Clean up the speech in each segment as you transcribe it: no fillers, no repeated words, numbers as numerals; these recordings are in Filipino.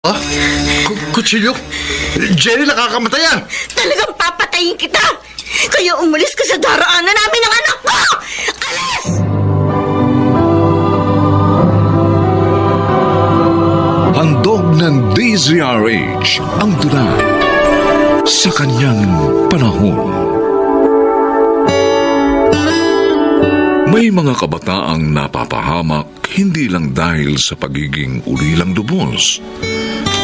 Ah? Kutsilyo? Jenny, nakakamatay yan! Talagang papatayin kita! Kaya umalis ka sa daraanan namin ng anak ko! Alis! Handog ng DZRH ang tula sa kanyang panahon. May mga kabataang napapahamak hindi lang dahil sa pagiging ulilang lubos,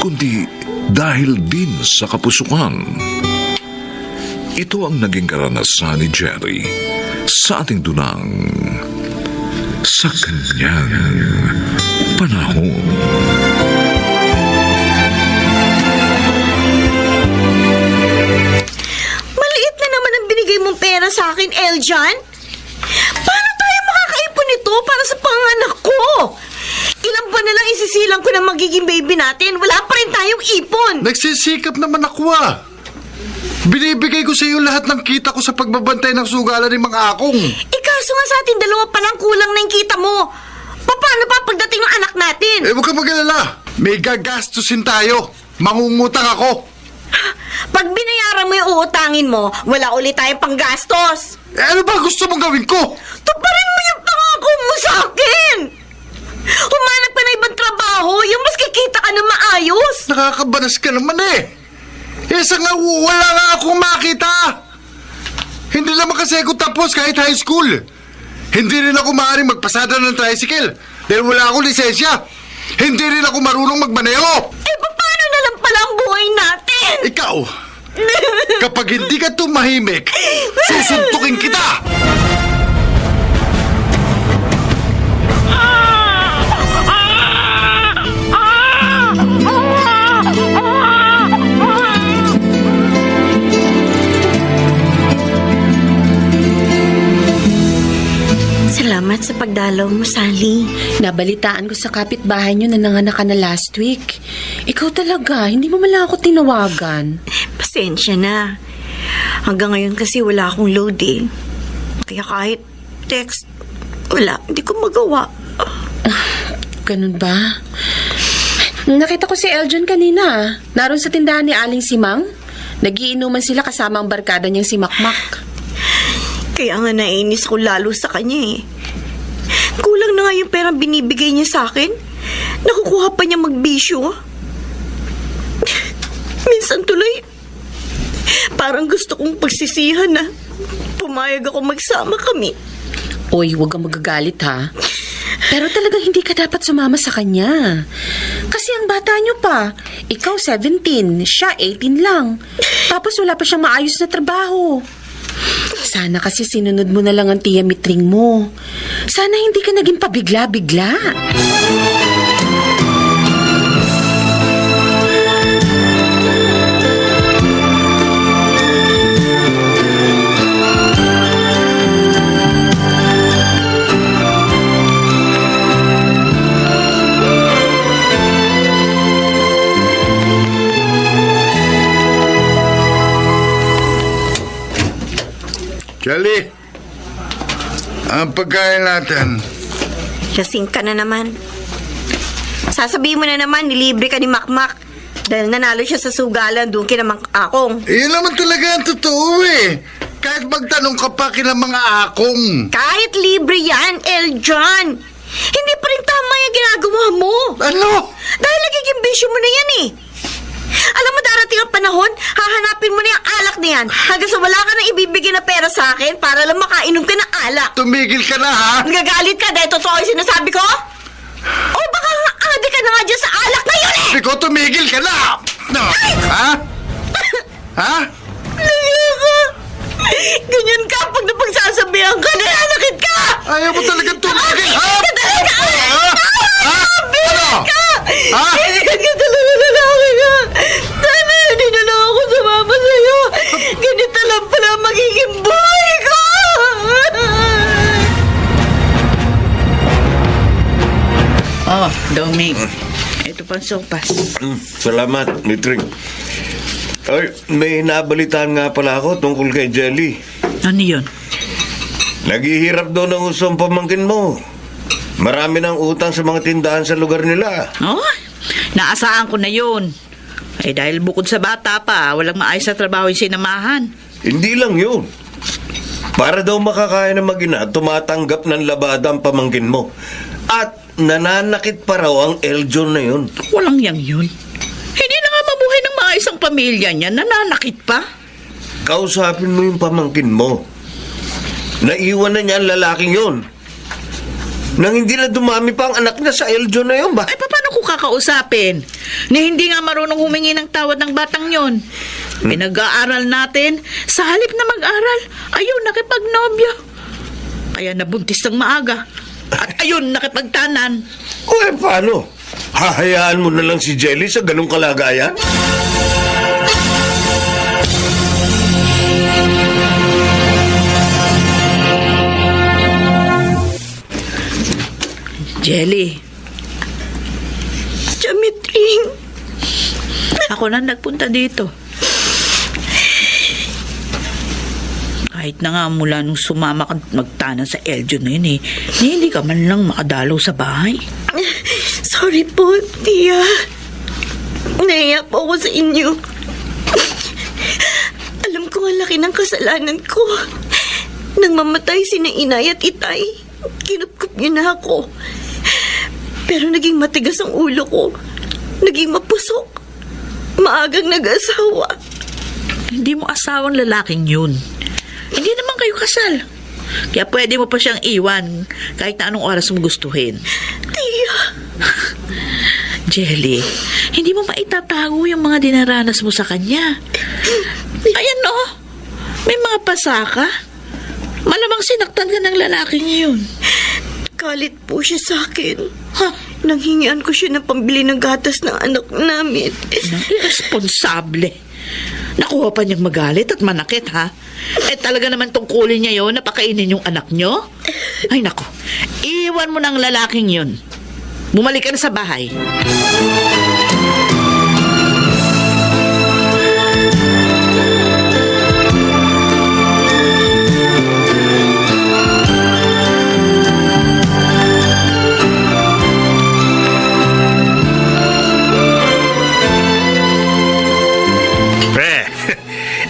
kundi dahil din sa kapusukan. Ito ang naging karanasan ni Jerry sa ating dunang sa kanyang panahon. Maliit na naman ang binigay mong pera sa akin, Eljan. Paano tayo makakaipon nito para sa panganak ko? Ilang buwan na lang isisilang ko na magiging baby natin. Wala pa rin tayong ipon. Nagsisikap naman ako ah. Binibigay ko sa iyo lahat ng kita ko sa pagbabantay ng sugalan ni Mang Akong. Kaso nga sa atin dalawa pa lang kulang na yung kita mo. Paano pa pagdating ng anak natin? Huwag ka mag-alala. May gagastusin tayo. Mangungutang ako. Pag binayaran mo yung uutangin mo, wala ulit tayong panggastos. Ano ba gusto mong gawin ko? Tuparin mo yung pangako mo sa akin! Humanap ka na ibang trabaho, yung mas kikita ka na maayos! Nakakabanas ka naman eh. Isa nga wala nga akong makita. Hindi naman kasi ako tapos kahit high school. Hindi rin ako maaaring magpasada ng tricycle dahil wala akong lisensya. Hindi rin ako marunong magmaneho. Paano na lang pala ang buhay natin? Ikaw, kapag hindi ka tumahimik, susuntukin kita! Salamat sa pagdalaw mo, Sally. Nabalitaan ko sa kapitbahay niyo na nanganak ka na last week. Ikaw talaga, hindi mo man lang ako tinawagan. Pasensya na. Hanggang ngayon kasi wala akong load eh. Kaya kahit text, wala. Hindi ko magawa. Ganun ba? Nakita ko si Eljan kanina. Naroon sa tindahan ni Aling Simang. Nagiinuman sila kasama ang barkada niyang si Makmak. Kaya nga nainis ko lalo sa kanya eh. Kulang na nga yung perang binibigay niya sa akin. Nakukuha pa niya magbisyo. Minsan tuloy, parang gusto kong pagsisihan na pumayag ako magsama kami. Oy, huwag kang magagalit ha. Pero talagang hindi ka dapat sumama sa kanya. Kasi ang bata niyo pa. Ikaw 17, siya 18 lang. Tapos wala pa siyang maayos na trabaho. Sana kasi sinunod mo na lang ang tiya mitring mo. Sana hindi ka naging pabigla-bigla. Jelly, ang pagkain natin. Lasing ka na naman. Sasabihin mo na naman, nilibre ka ni Makmak. Dahil nanalo siya sa sugalan, doon kina Mang Akong. Iyon naman talaga ang totoo eh. Kahit magtanong ka pa kina Mga Akong. Kahit libre yan, Eljan. Hindi pa rin tama yung ginagawa mo. Ano? Dahil nagiging bisyo mo na yan eh. Alam mo, darating ang panahon, hahanapin mo na yung alak na yan. Hanggang sa wala ka na ibibigay na pera sa akin para lang makainom ka ng alak. Tumigil ka na ha? Nagagalit ka dahil totoo yung sinasabi ko? O baka nga adi ka na nga dyan sa alak na yun eh! Iko, tumigil ka na! No. Ha? Ha? Nagaka! Ganyan ka pag napagsasabihan ka, nananakit ka! Ayaw mo talagang tumigil, ha? Ka talaga! Ha? Ha? Ano? Ha? Ganyan ka talaga, lalaki ka! Sana hindi na lang ako sumama sa'yo! Ganito lang pala magiging buhay ko! Oh, Doming. Ito pang sopas. Salamat, Mitrig. Ay, may nabalitaan nga pala ako tungkol kay Jelly. Ano yun? Naghihirap daw ng usong pamangkin mo. Marami ng utang sa mga tindahan sa lugar nila. Oh, Naasahan ko na yun. Eh dahil bukod sa bata pa, walang maayos na trabaho yung sinamahan. Hindi lang yun. Para daw makakaya ng mag-ina, tumatanggap ng labada ang pamangkin mo. At nananakit pa raw ang Eljon na yun. Walang yang yun. Hindi na nga mabuhay ng maayos ang pamilya niya, nananakit pa. Kausapin mo yung pamangkin mo. Naiwan na niya ang lalaking yun. Nang hindi na dumami pa ang anak niya sa Eljon na yun ba? Ay, paano ko kakausapin? Na hindi nga marunong humingi ng tawad ng batang yon. Pinag-aaral natin, sa halip na mag-aral, ayun, nakipagnobyo. Kaya nabuntis ng maaga. At ayun, nakipagtanan. O paano? Hahayaan mo na lang si Jelly sa ganong kalagayan? Jelly, Jamitring. ako na nagpunta dito. Kahit na nga mula nung sumama ka magtanan sa Eljon na yun hindi ka man lang makadalaw sa bahay. Sorry po, Tia. Nahiya po ako sa inyo. Alam ko ang laki ng kasalanan ko. Nang mamatay si Inay at Itay, kinupkup niyo na ako. Pero naging matigas ang ulo ko. Naging mapusok. Maagang nag-asawa. Hindi mo asawang lalaking yun. Hindi naman kayo kasal. Kaya pwede mo pa siyang iwan kahit na anong oras mo gustuhin. Tia. Jelly, hindi mo maitatago yung mga dinaranas mo sa kanya. Ayan no, may mga pasaka. Malamang sinaktan ka ng lalaking yun. Galit po siya sa akin. Ha? Nanghingian ko siya ng pambili ng gatas ng anak namin. Nang irresponsable. Nakuha pa niyang magalit at manakit, ha? Eh talaga naman tungkulin niya yun, napakainin yung anak niyo? Ay nako, iwan mo ng lalaking yun. Bumalik ka na sa bahay.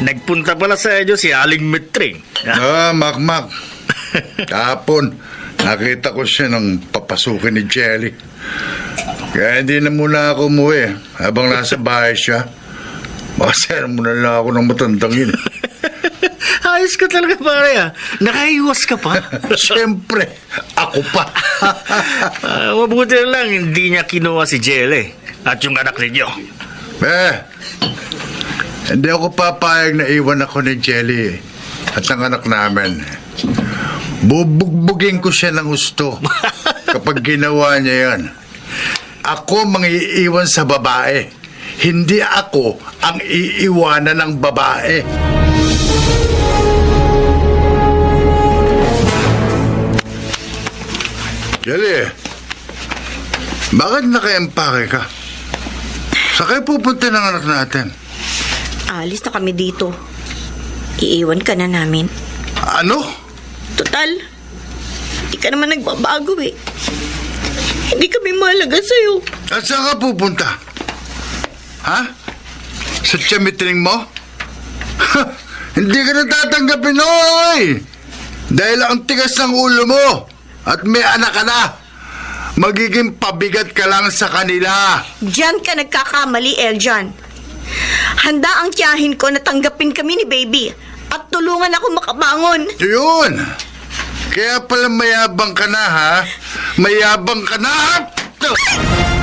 Nagpunta pala sa inyo si Aling Mitring. Makmak. Kahapon, nakita ko siya nang papasukin ni Jelly. Kaya hindi na muna ako umuwi habang nasa bahay siya. Makasaya muna lang ako ng matandang yun. Ayos ka talaga, pare. Nakaiwas ka pa. Siyempre, ako pa. Mabuti na lang hindi niya kinuha si Jelly at yung anak ninyo. Hindi ako papayag na iwan ako ni Jelly at ang anak namin. Bubugbugin ko siya ng gusto kapag ginawa niya yan. Ako mangiiwan sa babae. Hindi ako ang iiwanan ng babae. Jelly, bakit naka-empake ka? Saan kayo pupunta ng anak natin? Alis na kami dito. Iiwan ka na namin. Ano? Total, hindi ka naman nagbabago eh. Hindi kami mahalaga sa'yo. At saan ka pupunta? Ha? Sa tiyamitring mo? Hindi ka na tatanggapin, oy! Dahil ang tigas ng ulo mo at may anak ka na. Magiging pabigat ka lang sa kanila. Diyan ka nagkakamali, Eljan. Handa ang tiyahin ko na tanggapin kami ni Baby at tulungan ako makabangon. Yun! Kaya pala mayabang ka na, ha? Mayabang ka na!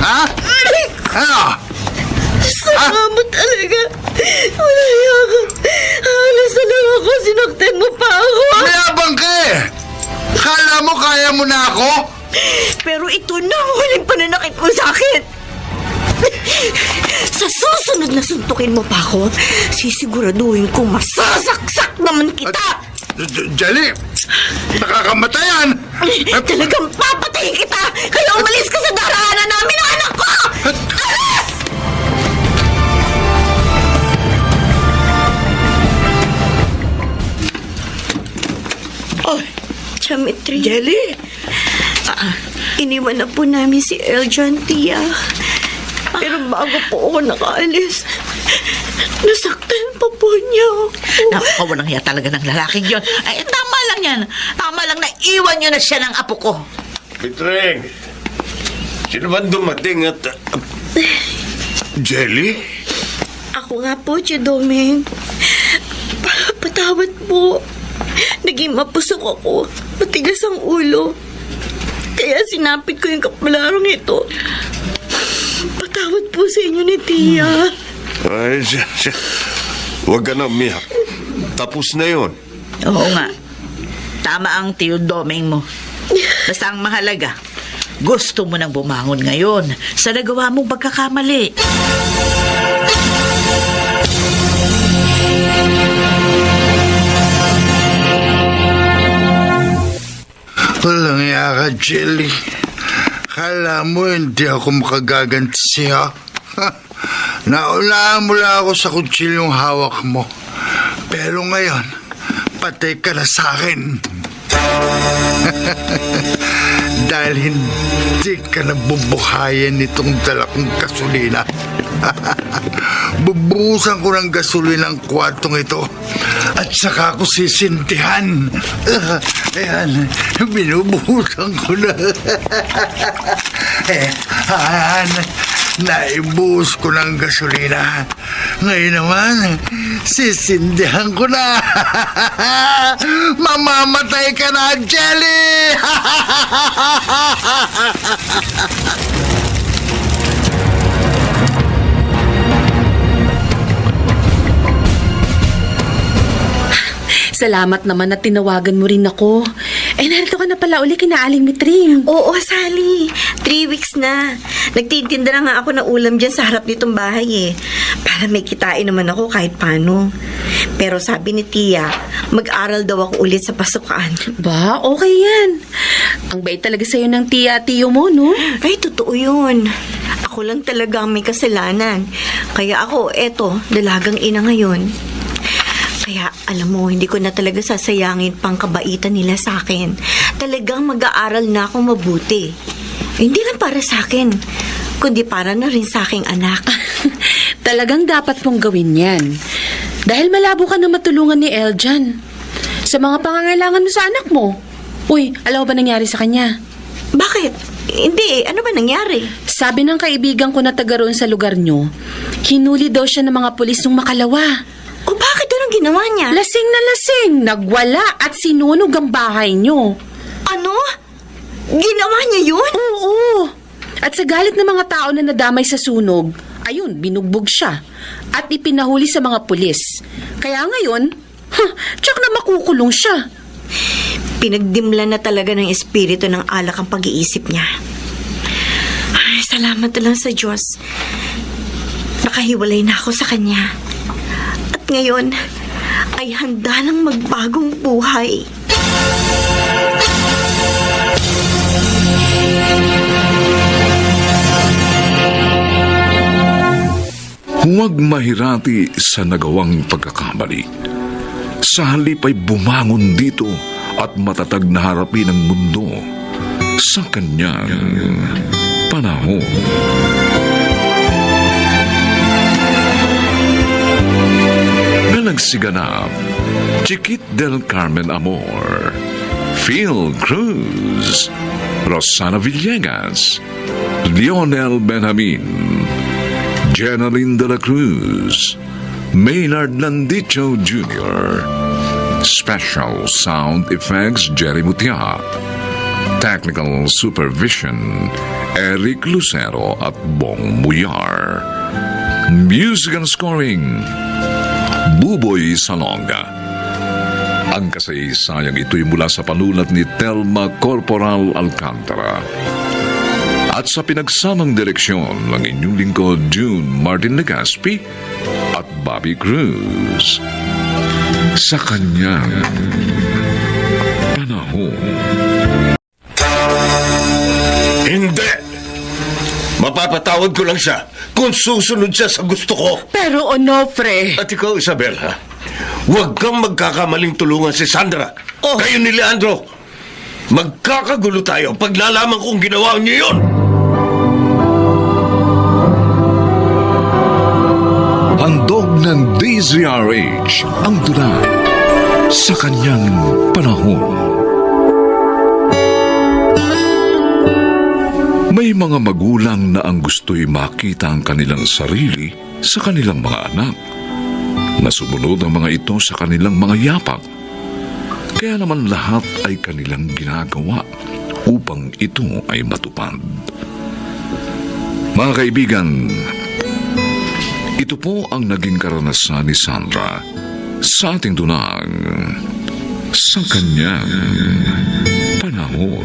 Ha? Ano? Sama mo talaga. Wala ka. Halos na lang ako. Sinaktan mo pa ako. Mayabang ka eh! Kala mo kaya mo na ako? Pero ito na ang huling pananakit mo sa akin. Sa susunod na suntukin mo pa ako, sisiguraduhin kong masasaksak naman kita. Jelly! Nakakamatay yan! Talagang papatayin kita! Kaya umalis ka sa darahanan namin ng anak ko! Alis! Oh, Jamitri, Jelly! iniwan na po namin si Eljan, Tia. Pero bago po ako nakaalis, nasaktan pa po niya ako. Naku, walang hiya talaga ng lalaking yon. Ay, tama lang yan. Tama lang na iwan nyo na siya ng apo ko. Bitring, sino ba dumating at... Jelly? Ako nga po, Tio Doming. Patawad po. Naging mapusok ako. Matigas ang ulo. Kaya sinapit ko yung kapalarong ito. Patawad po sa inyo ni Tia. Ay, huwag ka na umiyak. Tapos na yon. Oo nga. Tama ang Tio Doming mo. Basta ang mahalaga, gusto mo nang bumangon ngayon sa nagawa mong pagkakamali. Walang iya ka, Jelly. Kala mo hindi ako makagaganti siya. Naunahan mo lang ako sa kutsilyong hawak mo. Pero ngayon, patay ka na sa akin. Dahil hindi ka nabubuhayan nitong dalakong gasolina. Bubuhusan ko ng gasolina ang kwartong ito at saka ako sisintihan. Ayan, binubuhusan ko na. Ayan, naibuhos ko ng gasolina. Ngayon naman, sisindihan ko na. Mamamatay ka na, Jelly! Salamat naman na tinawagan mo rin ako. Narito ka na pala uli kina Aling Mitring. Oo, Sally. 3 weeks na. Nagtitinda na nga ako ng ulam dyan sa harap nitong bahay eh. Para may kitain naman ako kahit paano. Pero sabi ni Tia, mag-aral daw ako ulit sa pasukan. Ba, okay yan. Ang bait talaga sa'yo ng tiyo mo, no? Ay, totoo yun. Ako lang talaga ang may kasalanan. Kaya ako, eto, dalagang ina ngayon. Kaya, alam mo, hindi ko na talaga sasayangin pang kabaitan nila sa akin. Talagang mag-aaral na ako mabuti. Hindi lang para sa akin, kundi para na rin sa aking anak. Talagang dapat mong gawin yan. Dahil malabo ka na matulungan ni Eljan sa mga pangangailangan mo sa anak mo. Uy, alam mo ba nangyari sa kanya? Bakit? Hindi, ano ba nangyari? Sabi ng kaibigan ko na taga roon sa lugar nyo, hinuli daw siya ng mga pulis nung Makalawa. O bakit anong ginawa niya? Lasing na lasing, nagwala at sinunog ang bahay nyo. Ano? Ginawa niya yun? Oo. At sa galit ng mga tao na nadamay sa sunog, ayun, binugbog siya at ipinahuli sa mga pulis. Kaya ngayon, tsak na makukulong siya. Pinagdimlan na talaga ng espiritu ng alak ang pag-iisip niya. Ay, salamat na lang sa Diyos. Nakahiwalay na ako sa kanya. At ngayon, ay handa ng magbagong buhay. Huwag mahirati sa nagawang pagkakamali. Sa halip ay bumangon dito at matatag na harapin ang mundo sa kanyang panahon. Nagsiganap, Chiquit del Carmen Amor, Phil Cruz, Rosana Villegas, Lionel Benjamin, Jenaline de la Cruz, Maynard Landicho Jr., Special Sound Effects Jerry Mutia, Technical Supervision Eric Lucero at Bong Muyar, Music and Scoring Buboy Salonga. Ang kasaysayang ito'y mula sa panulat ni Telma Corporal Alcantara at sa pinagsamang direksyon ng inyong lingkod June Martin Legaspi at Bobby Cruz. Sa kanyang panahon. Hindi! Mapapatawad ko lang siya kung susunod siya sa gusto ko. Pero Onofre, At ikaw, Isabela, huwag kang magkakamaling tulungan si Sandra. Kayo ni Leandro. Magkakagulo tayo pag nalaman kong ginawa niyo yun. DZRH ang tula sa kanyang panahon. May mga magulang na ang gusto'y makita ang kanilang sarili sa kanilang mga anak. Nasumunod ang mga ito sa kanilang mga yapak. Kaya naman lahat ay kanilang ginagawa upang ito ay matupad. Mga kaibigan, ito po ang naging karanasan ni Sandra sa ating dunang sa kanyang panahon.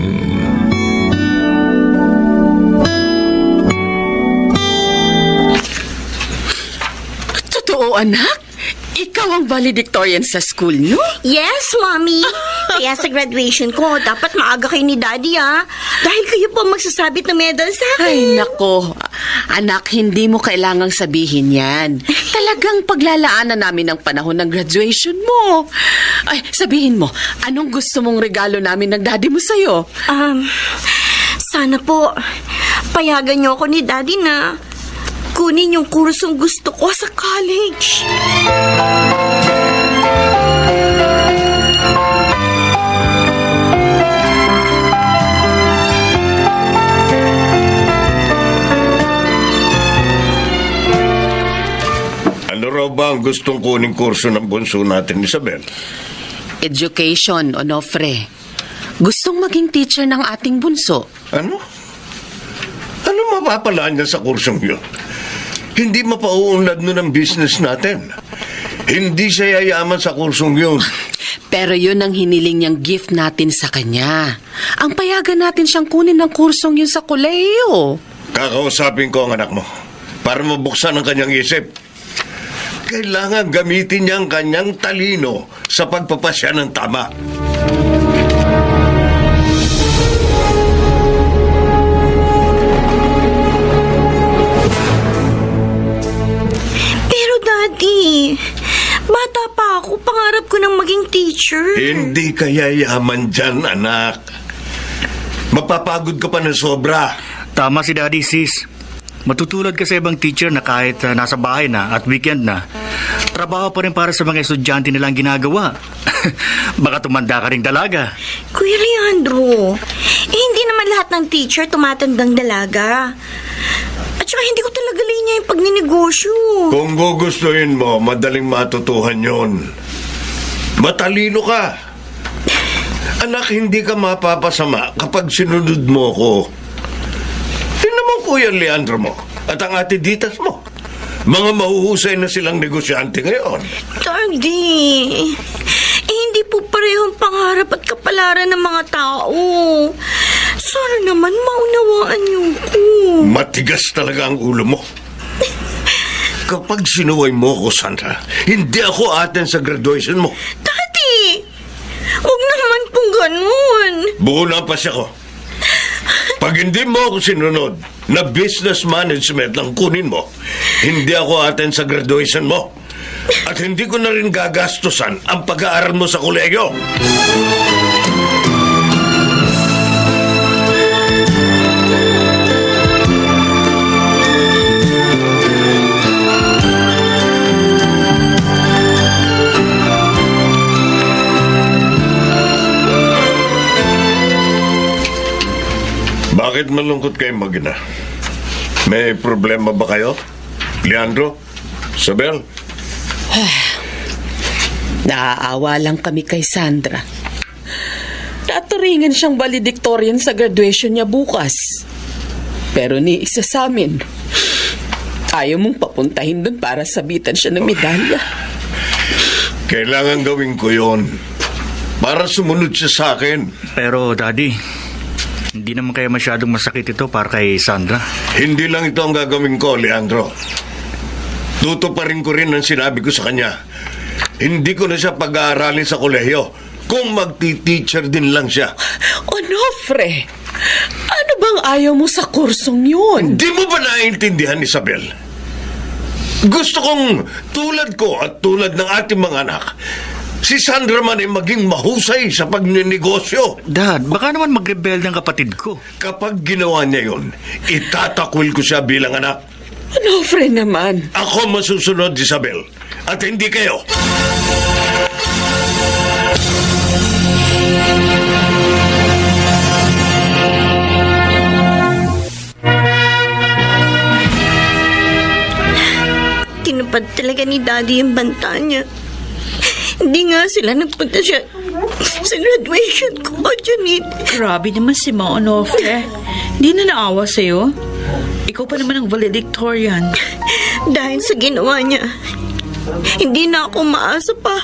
Totoo, anak? Ikaw ang valedictorian sa school, no? Yes, Mommy. Kaya sa graduation ko, dapat maaga kayo ni Daddy, Dahil kayo po magsasabit ng medal sa akin. Ay, nako. Anak, hindi mo kailangang sabihin yan. Talagang paglalaanan namin ang panahon ng graduation mo. Ay, sabihin mo, anong gusto mong regalo namin ng daddy mo sa'yo? Sana po, payagan niyo ako ni Daddy na kunin yung kursong gusto ko sa college. Ano raw ba ang gustong kuning kurso ng bunso natin, Isabel? Education, Onofre. Gustong maging teacher ng ating bunso. Ano? Ano mapapalaan niya sa kursong yun? Hindi mapauunlad nun ang business natin. Hindi siya yayaman sa kursong yun. Pero yun ang hiniling niyang gift natin sa kanya. Ang payagan natin siyang kunin ng kursong yun sa kolehiyo. Kakausapin ko ang anak mo para mabuksan ang kanyang isip. Kailangan gamitin niya ang kanyang talino sa pagpapasya ng tama. Pero Daddy, bata pa ako, pangarap ko ng maging teacher. Hindi ka yayaman dyan, anak. Mapapagod ka pa ng sobra. Tama si Daddy, sis. Matutulad ka sa ibang teacher na kahit nasa bahay na at weekend na, trabaho pa rin para sa mga estudyante nilang ginagawa. Baka tumanda ka ring dalaga. Kuya Leandro, hindi naman lahat ng teacher tumatandang dalaga. At saka hindi ko talaga linya yung pagninegosyo. Kung gugustuhin mo, madaling matutuhan yon. Matalino ka. Anak, hindi ka mapapasama kapag sinunod mo ko. Tingnan mo Kuya Leandro mo at ang ate Ditas mo. Mga mahuhusay na silang negosyante ngayon. Daddy, hindi po parehong pangarap at kapalaran ng mga tao. Sana naman maunawaan niyo ko. Matigas talaga ang ulo mo. Kapag sinuway mo ko, Sandra, hindi ako aten sa graduation mo. Daddy, huwag naman pong ganun. Buo na pa siya ko. Pag hindi mo ako sinunod na business management lang kunin mo, hindi ako aten sa graduation mo. At hindi ko na rin gagastusan ang pag-aaral mo sa kolegyo. Bakit malungkot kayo mag-ina? May problema ba kayo? Leandro? Isabel? Naaawa lang kami kay Sandra. Taturingan siyang valedictorian sa graduation niya bukas. Pero ni isa sa amin, ayaw mong papuntahin doon para sabitan siya ng medalya. Kailangan gawin ko yon para sumunod siya sa akin. Pero Daddy, hindi naman kaya masyadong masakit ito para kay Sandra. Hindi lang ito ang gagawin ko, Leandro. Tutuparin ko rin ang sinabi ko sa kanya. Hindi ko na siya pag-aaralin sa kolehiyo kung magti-teacher din lang siya. Onofre, ano bang ayaw mo sa kursong yun? Hindi mo ba naiintindihan, Isabel? Gusto kong tulad ko at tulad ng ating mga anak, si Sandra man ay maging mahusay sa pagninegosyo. Dad, baka naman mag-rebelde ang kapatid ko. Kapag ginawa niya yun, itatakwil ko siya bilang anak. Onofre naman. Ako masusunod, Isabel. at hindi kayo. Tinupad talaga ni Daddy yung banta niya. Hindi nga sila nagpunta siya sa graduation ko, Janine. Grabe naman si Ma Onofre. Hindi na naawa sa'yo. Ikaw pa naman ang valedictorian. Dahil sa ginawa niya, hindi na ako maasa pa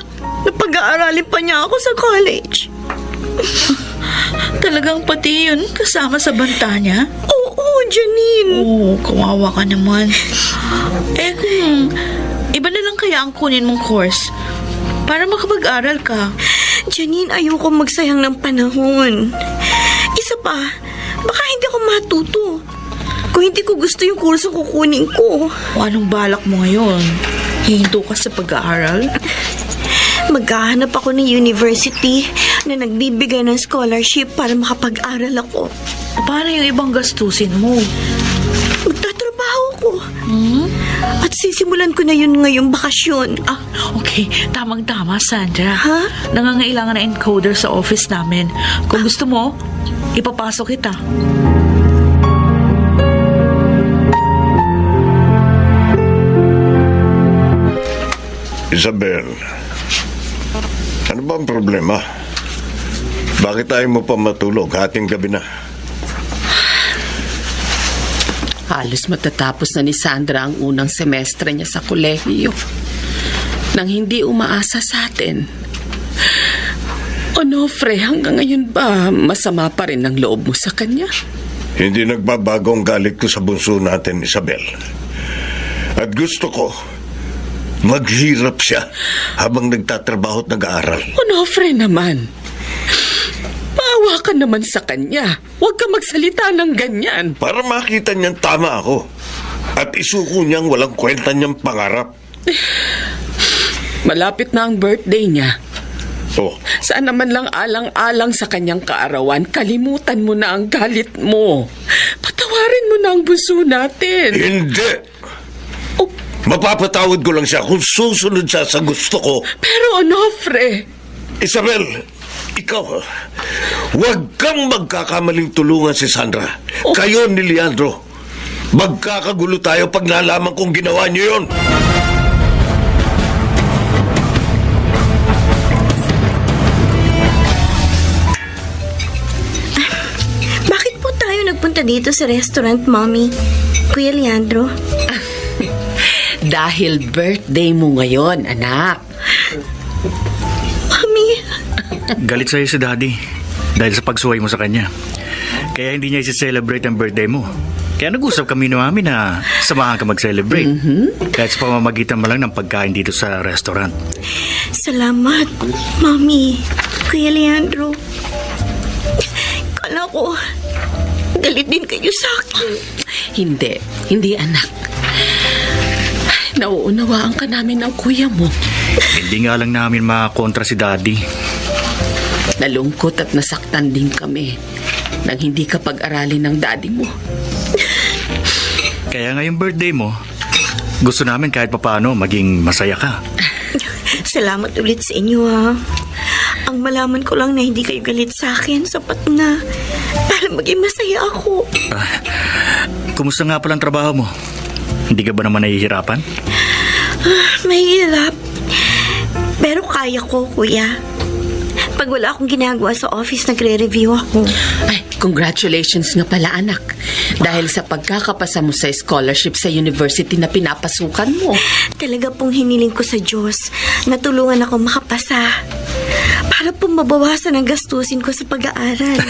na pag-aaralin pa niya ako sa college. Talagang pati yun kasama sa banta niya? Oo, Janine. Oo, kawawa ka naman. Eh kung iba na lang kaya ang kunin mong course para makapag-aral ka. Janine, ayoko magsayang ng panahon. Isa pa, baka hindi ako matuto. Kung hindi ko gusto yung kurso kukunin ko. O anong balak mo ngayon? Hihinto ka sa pag-aaral? Maghahanap ako ng university na nagbibigay ng scholarship para makapag-aral ako. Paano yung ibang gastusin mo? Magtatrabaho ko. At sisimulan ko na yun ngayong bakasyon. Ah, okay. Tamang-tama, Sandra. Ha? Nangangailangan na encoder sa office namin. Kung gusto mo, ipapasok kita. Isabel, ano ba ang problema? Bakit tayo mo pa matulog? Hating gabi na. Halos matatapos na ni Sandra ang unang semestre niya sa kolehiyo. Nang hindi umaasa sa atin. Onofre, hanggang ngayon ba masama pa rin ang loob mo sa kanya? Hindi nagbabago ang galit ko sa bunso natin, Isabel. At gusto ko, maghirap siya habang nagtatrabaho at nag-aaral. Onofre naman. Maawa ka naman sa kanya. Huwag ka magsalita ng ganyan. Para makita niyang tama ako. At isuko niyang walang kwenta niyang pangarap. Malapit na ang birthday niya. Oh, Saan naman lang alang-alang sa kanyang kaarawan, kalimutan mo na ang galit mo. Patawarin mo na ang bunso natin. hindi! Oh, Mapapatawad ko lang siya kung susunod siya sa gusto ko. pero Onofre, Isabel, ikaw, huwag kang magkakamaling tulungan si Sandra. Kayo ni Leandro. Magkakagulo tayo pag nalaman kong ginawa niyo yun. Bakit po tayo nagpunta dito sa restaurant, Mommy? Kuya Leandro? dahil birthday mo ngayon, anak. Mommy? Galit sa'yo si Daddy dahil sa pagsuway mo sa kanya. Kaya hindi niya isi-celebrate ang birthday mo. Kaya nag-usap kami ni Mami na samahan ka mag-celebrate. Kahit sa pamamagitan mo lang ng pagkain dito sa restaurant. Salamat, Mommy. Kuya Leandro. Kala ko, galit din kayo sa akin. Hindi anak. Nauunawaan ka namin ng kuya mo. Hindi nga lang namin makakontra si Daddy. Nalungkot at nasaktan din kami nang hindi ka pag-aralin ng daddy mo. Kaya ngayong birthday mo, gusto namin kahit papaano maging masaya ka. Salamat ulit sa inyo, ha. Ang malaman ko lang na hindi kayo galit sa akin, sapat na para maging masaya ako. Kumusta nga pala ang trabaho mo? Hindi ka ba naman nahihirapan? Mahirap. Pero kaya ko, kuya. Pag wala akong ginagawa sa office, nagre-review ako. Ay, congratulations nga pala anak. Dahil sa pagkakapasa mo sa scholarship sa university na pinapasukan mo. Talaga pong hiniling ko sa Diyos na tulungan ako makapasa. Para pong mabawasan ang gastusin ko sa pag-aaral.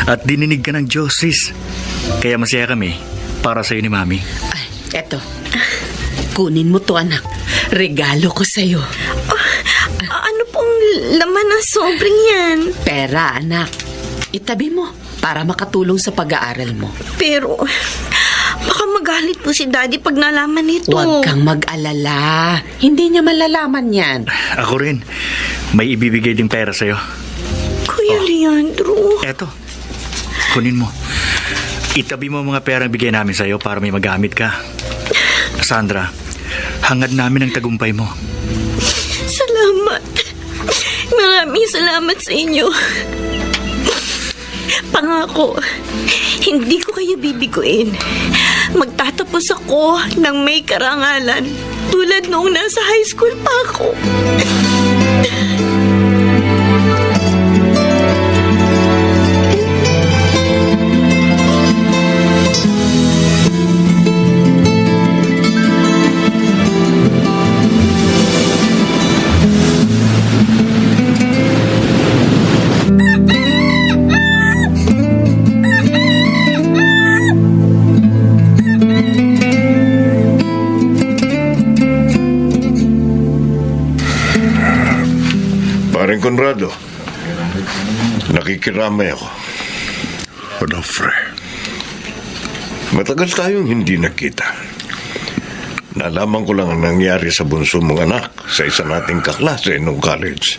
At dininig ka ng Diyos, sis. Kaya masaya kami para sa'yo ni Mami. Ay, eto. Kunin mo to anak. Regalo ko sa'yo. Ano pong laman ng sobrang yan? Pera anak. Itabi mo para makatulong sa pag-aaral mo. Pero, baka magalit po si Daddy pag nalaman nito. Huwag kang mag-alala. Hindi niya malalaman yan. Ako rin. May ibibigay ding pera sa'yo. Kuya Leandro. Eto. Kunin mo. Itabi mo ang mga perang bigay namin sa'yo para may magamit ka. Sandra, hangad namin ang tagumpay mo. Salamat. Maraming salamat sa inyo. Pangako, hindi ko kayo bibiguin. Magtatapos ako ng may karangalan tulad noong nasa high school pa ako. Paring Conrado, nakikiramay ako. Onofre, Matagal tayong hindi nakita. Nalaman ko lang ang nangyari sa bunso mong anak sa isa nating kaklase nung college.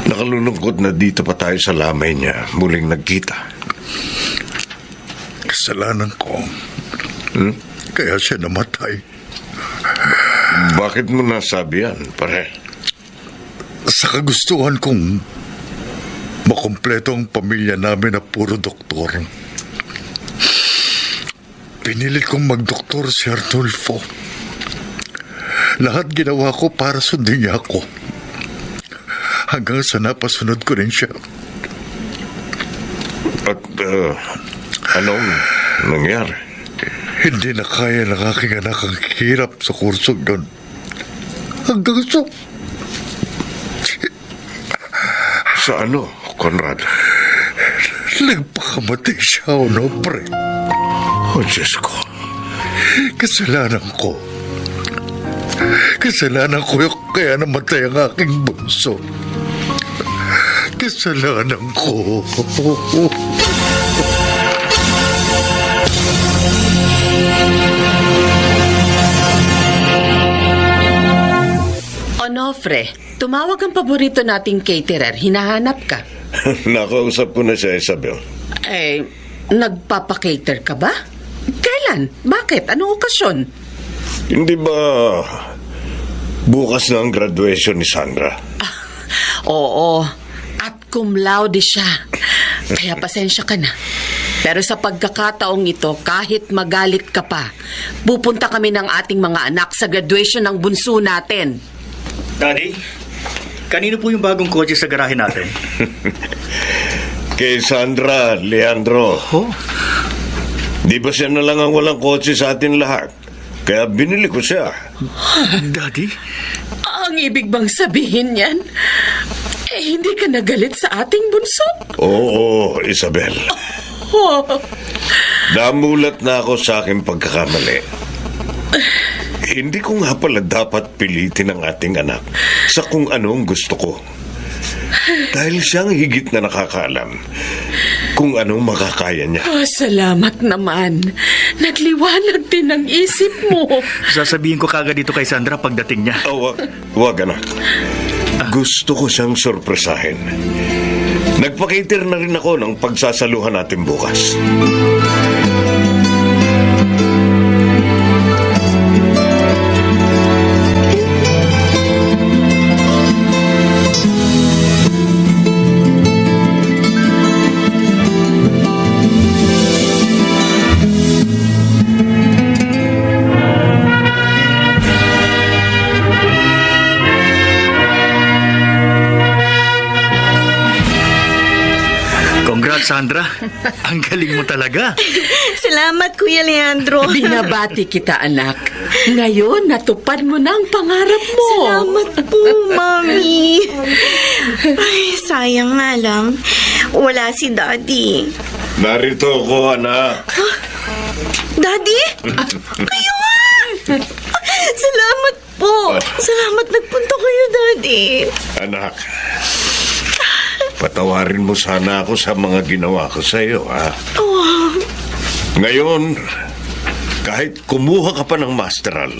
Nakalulungkot na dito pa tayo sa lamay niya muling nagkita. kasalanan ko. Kaya siya namatay. Bakit mo nasabi yan, pare? Sa kagustuhan kong makumpleto ang pamilya namin na puro doktor. Pinilit kong magdoktor si Arnulfo. Lahat ginawa ko para sundin niya ako. Hanggang sa napasunod ko rin siya. At anong nangyari? Hindi na kaya ng aking anak ang hirap sa kursong yun. Hanggang sa... Sa ano, Conrad? Nagpakamatay siya, Onofre. Oh, Diyos ko. Kasalanan ko. Kasalanan ko yung kaya namatay ang aking bunso. Kasalanan ko. Onofre, tumawag ang paborito nating caterer. Hinahanap ka. Nakausap ko na siya, Isabel. Eh, nagpapakater ka ba? Kailan? Bakit? Anong okasyon? Hindi ba bukas na ang graduation ni Sandra? Oo, at cum laude siya. Kaya pasensya ka na. Pero sa pagkakataong ito, kahit magalit ka pa, pupunta kami ng ating mga anak sa graduation ng bunso natin. Daddy, kanino po yung bagong kotse sa garahe natin? Kay Sandra, Leandro. Oh, Di ba siya na lang ang walang kotse sa atin lahat? Kaya binili ko siya. Daddy? Ang ibig bang sabihin yan? Eh, hindi ka nagalit sa ating bunso? Oo, Isabel. Oh, Namulat na ako sa aking pagkakamali. Hindi ko nga pala dapat pilitin ang ating anak sa kung anong gusto ko. Dahil siyang higit na nakakaalam kung anong makakaya niya. salamat naman. Nagliwanag din ang isip mo. Sasabihin ko kagad dito kay Sandra pagdating niya. Oh, wag anak. Gusto ko siyang sorpresahin. Nagpakater na rin ako ng pagsasaluhan natin bukas. Congrats, Sandra. Ang galing mo talaga. Salamat, Kuya Leandro. Binabati kita, anak. Ngayon, natupad mo na ang pangarap mo. Salamat po, Mami. Ay, sayang nga lang. Wala si Daddy. Narito ako, anak. Daddy? Kayo nga! Salamat po. Salamat nagpunta kayo, Daddy. Anak, patawarin mo sana ako sa mga ginawa ko sa iyo, ha? Oh, Ngayon, kahit kumuha ka pa ng masteral,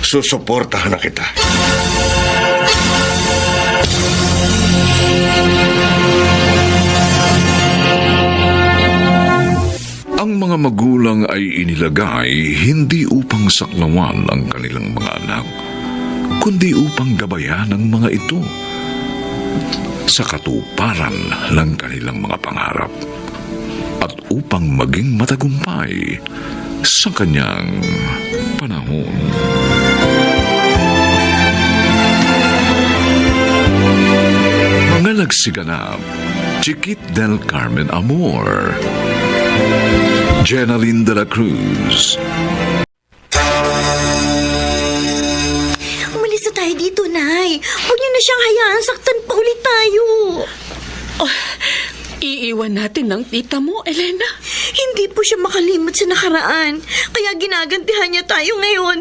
susuportahan na kita. Ang mga magulang ay inilagay hindi upang saklawan ang kanilang mga anak, kundi upang gabayan ang mga ito sa katuparan ng kanilang mga pangarap at upang maging matagumpay sa kanyang panahon. Mga nagsiganap, Chiquit del Carmen Amor, Jenaline de la Cruz. Umalis na tayo dito, Nay. Huwag niyo na siyang hayaan, saktan pa ulit tayo. Iiwan natin ng tita mo, Elena. Hindi po siya makalimot sa nakaraan, kaya ginagantihan niya tayo ngayon.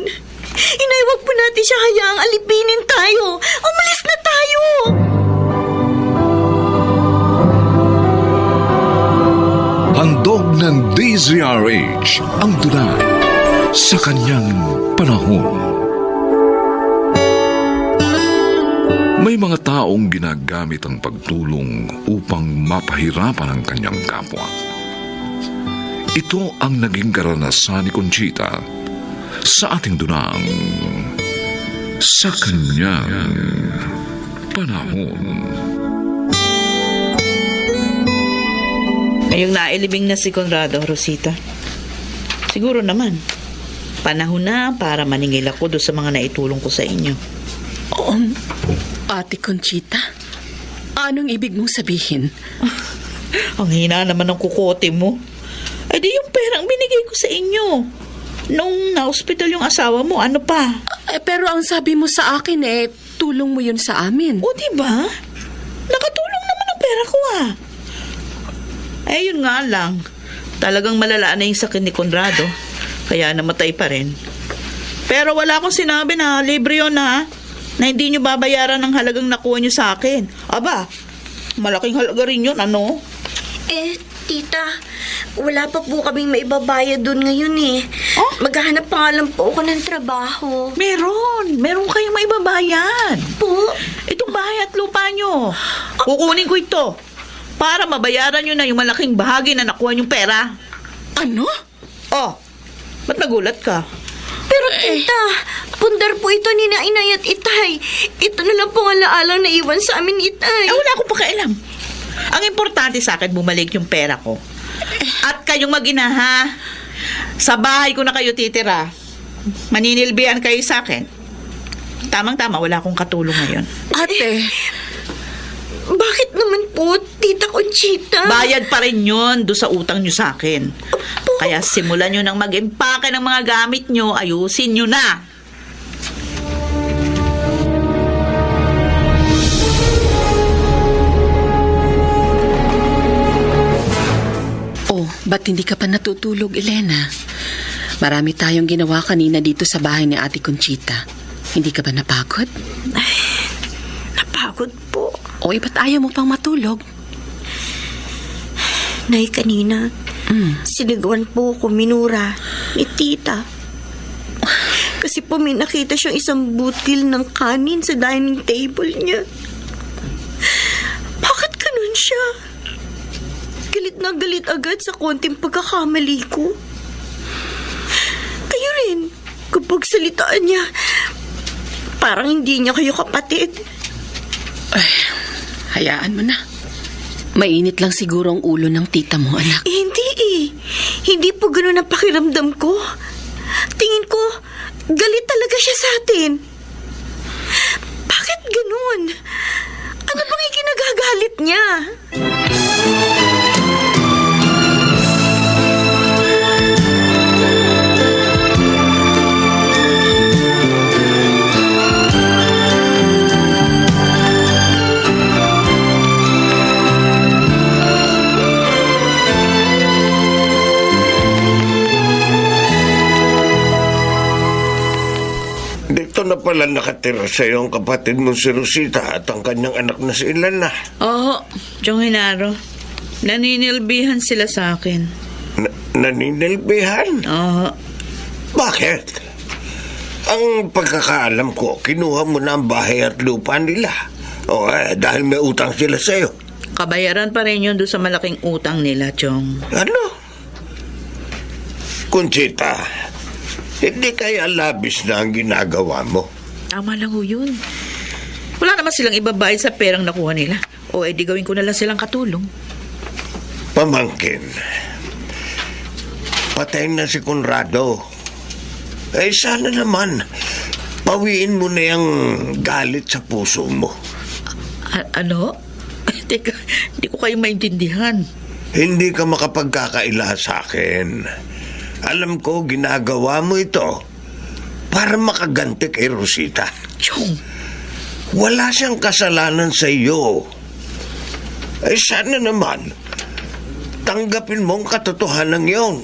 Inay, huwag po natin siya hayaang alipinin tayo. Umalis na tayo! Handog ng DZRH ang tula sa kanyang panahon. May mga taong ginagamit ang pagtulong upang mapahirapan ang kanyang kapwa. Ito ang naging karanasan ni Conchita sa ating dunang sa kanyang panahon. Ngayong nailibing na si Conrado, Rosita. Siguro naman, panahon na para maningil ako doon sa mga naitulong ko sa inyo. Oo, Ate Conchita. Anong ibig mong sabihin? Ang hina naman ng kukote mo. Ay di yung perang binigay ko sa inyo. Nung na-hospital yung asawa mo, ano pa? Pero ang sabi mo sa akin tulong mo yun sa amin. O diba? Nakatulong naman ang pera ko yun nga lang. Talagang malala na yung sakit ni Conrado. Kaya namatay pa rin. Pero wala akong sinabi na libre yun na hindi nyo babayaran ng halagang nakuha nyo sa akin. Aba, malaking halaga rin yun, ano? Tita, wala pa po kaming maibabayad doon ngayon Oh? Maghahanap pa nga lang po ako ng trabaho. Meron kayong maibabayad. Po? Itong bahay at lupa nyo. Kukunin ko ito para mabayaran nyo na yung malaking bahagi na nakuha nyong pera. Ano? Oh, ba't nagulat ka? Pero tita, pundar po ito ni na Inay at Itay. Ito na lang po ang alaalang naiwan sa amin ni Itay. Wala akong pakialam. Ang importante sa akin, bumalik yung pera ko. At kayong mag-ina, ha? Sa bahay ko na kayo titira. Maninilbihan kayo sa akin. Tamang-tama, wala akong katulong ngayon. Ate, Bakit naman po, Tita Conchita? Bayad pa rin yun doon sa utang nyo sa akin. Kaya simulan nyo nang mag-impake ng mga gamit nyo, ayusin nyo na. ba't hindi ka pa natutulog, Elena? Marami tayong ginawa kanina dito sa bahay ni Ate Conchita. Hindi ka ba napagod? Napagod po. O ba't ayaw mo pang matulog? Nay, kanina, sinigawan po ko minura ni Tita. Kasi po may nakita siyang isang butil ng kanin sa dining table niya. Bakit ganun siya? Galit na galit agad sa konting pagkakamali ko. Kayo rin, kapag salitaan niya, parang hindi niya kayo kapatid. Ay, hayaan mo na. Mainit lang siguro ang ulo ng tita mo, anak. Hindi Hindi po ganun ang pakiramdam ko. Tingin ko, galit talaga siya sa atin. Bakit ganun? Ano bang ikinagagalit niya? Dito na pala nakatira sa'yo ang kapatid mo si Rosita at ang kanyang anak na si Ilana. Oo, Chong Hinaro. Naninilbihan sila sa akin. Naninilbihan? Oo. Bakit? Ang pagkakaalam ko, kinuha mo na ang bahay at lupa nila. O dahil may utang sila sa'yo. Kabayaran pa rin yun doon sa malaking utang nila, Chong. Ano? Conchita, hindi kaya labis na ang ginagawa mo? Tama lang ho yun. Wala naman silang ibabayad sa perang nakuha nila. O edi gawin ko na lang silang katulong. Pamangkin, patayin na si Conrado. Sana naman, pawiin mo na yung galit sa puso mo. Ano? Teka, hindi ko kayo maintindihan. Hindi ka makapagkakaila sa akin. Alam ko, ginagawa mo ito para makaganti kay Rosita. Chong, Wala siyang kasalanan sa iyo. Sana naman, tanggapin mo ang katotohanan yun.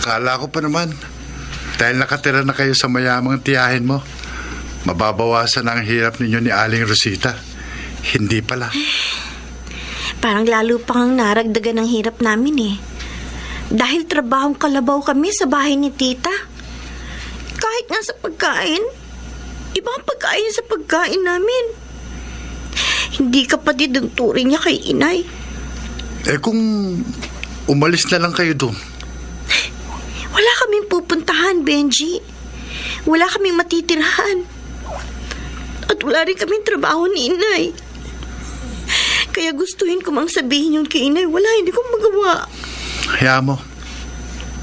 Akala ko pa naman, dahil nakatira na kayo sa mayamang tiyahin mo, mababawasan ang hirap ninyo ni Aling Rosita. Hindi pala. Parang lalo pang naragdagan ng hirap namin eh. Dahil trabahong kalabaw kami sa bahay ni tita. Kahit nga sa pagkain, ibang pagkain sa pagkain namin. Hindi kapatid ang turing niya kay inay. Eh kung umalis na lang kayo doon, Wala kaming pupuntahan, Benji. Wala kaming matitirahan. At wala rin kaming trabaho ni inay. Kaya gustuhin ko mang sabihin yun kay inay. Wala, hindi ko magawa. hayaan mo.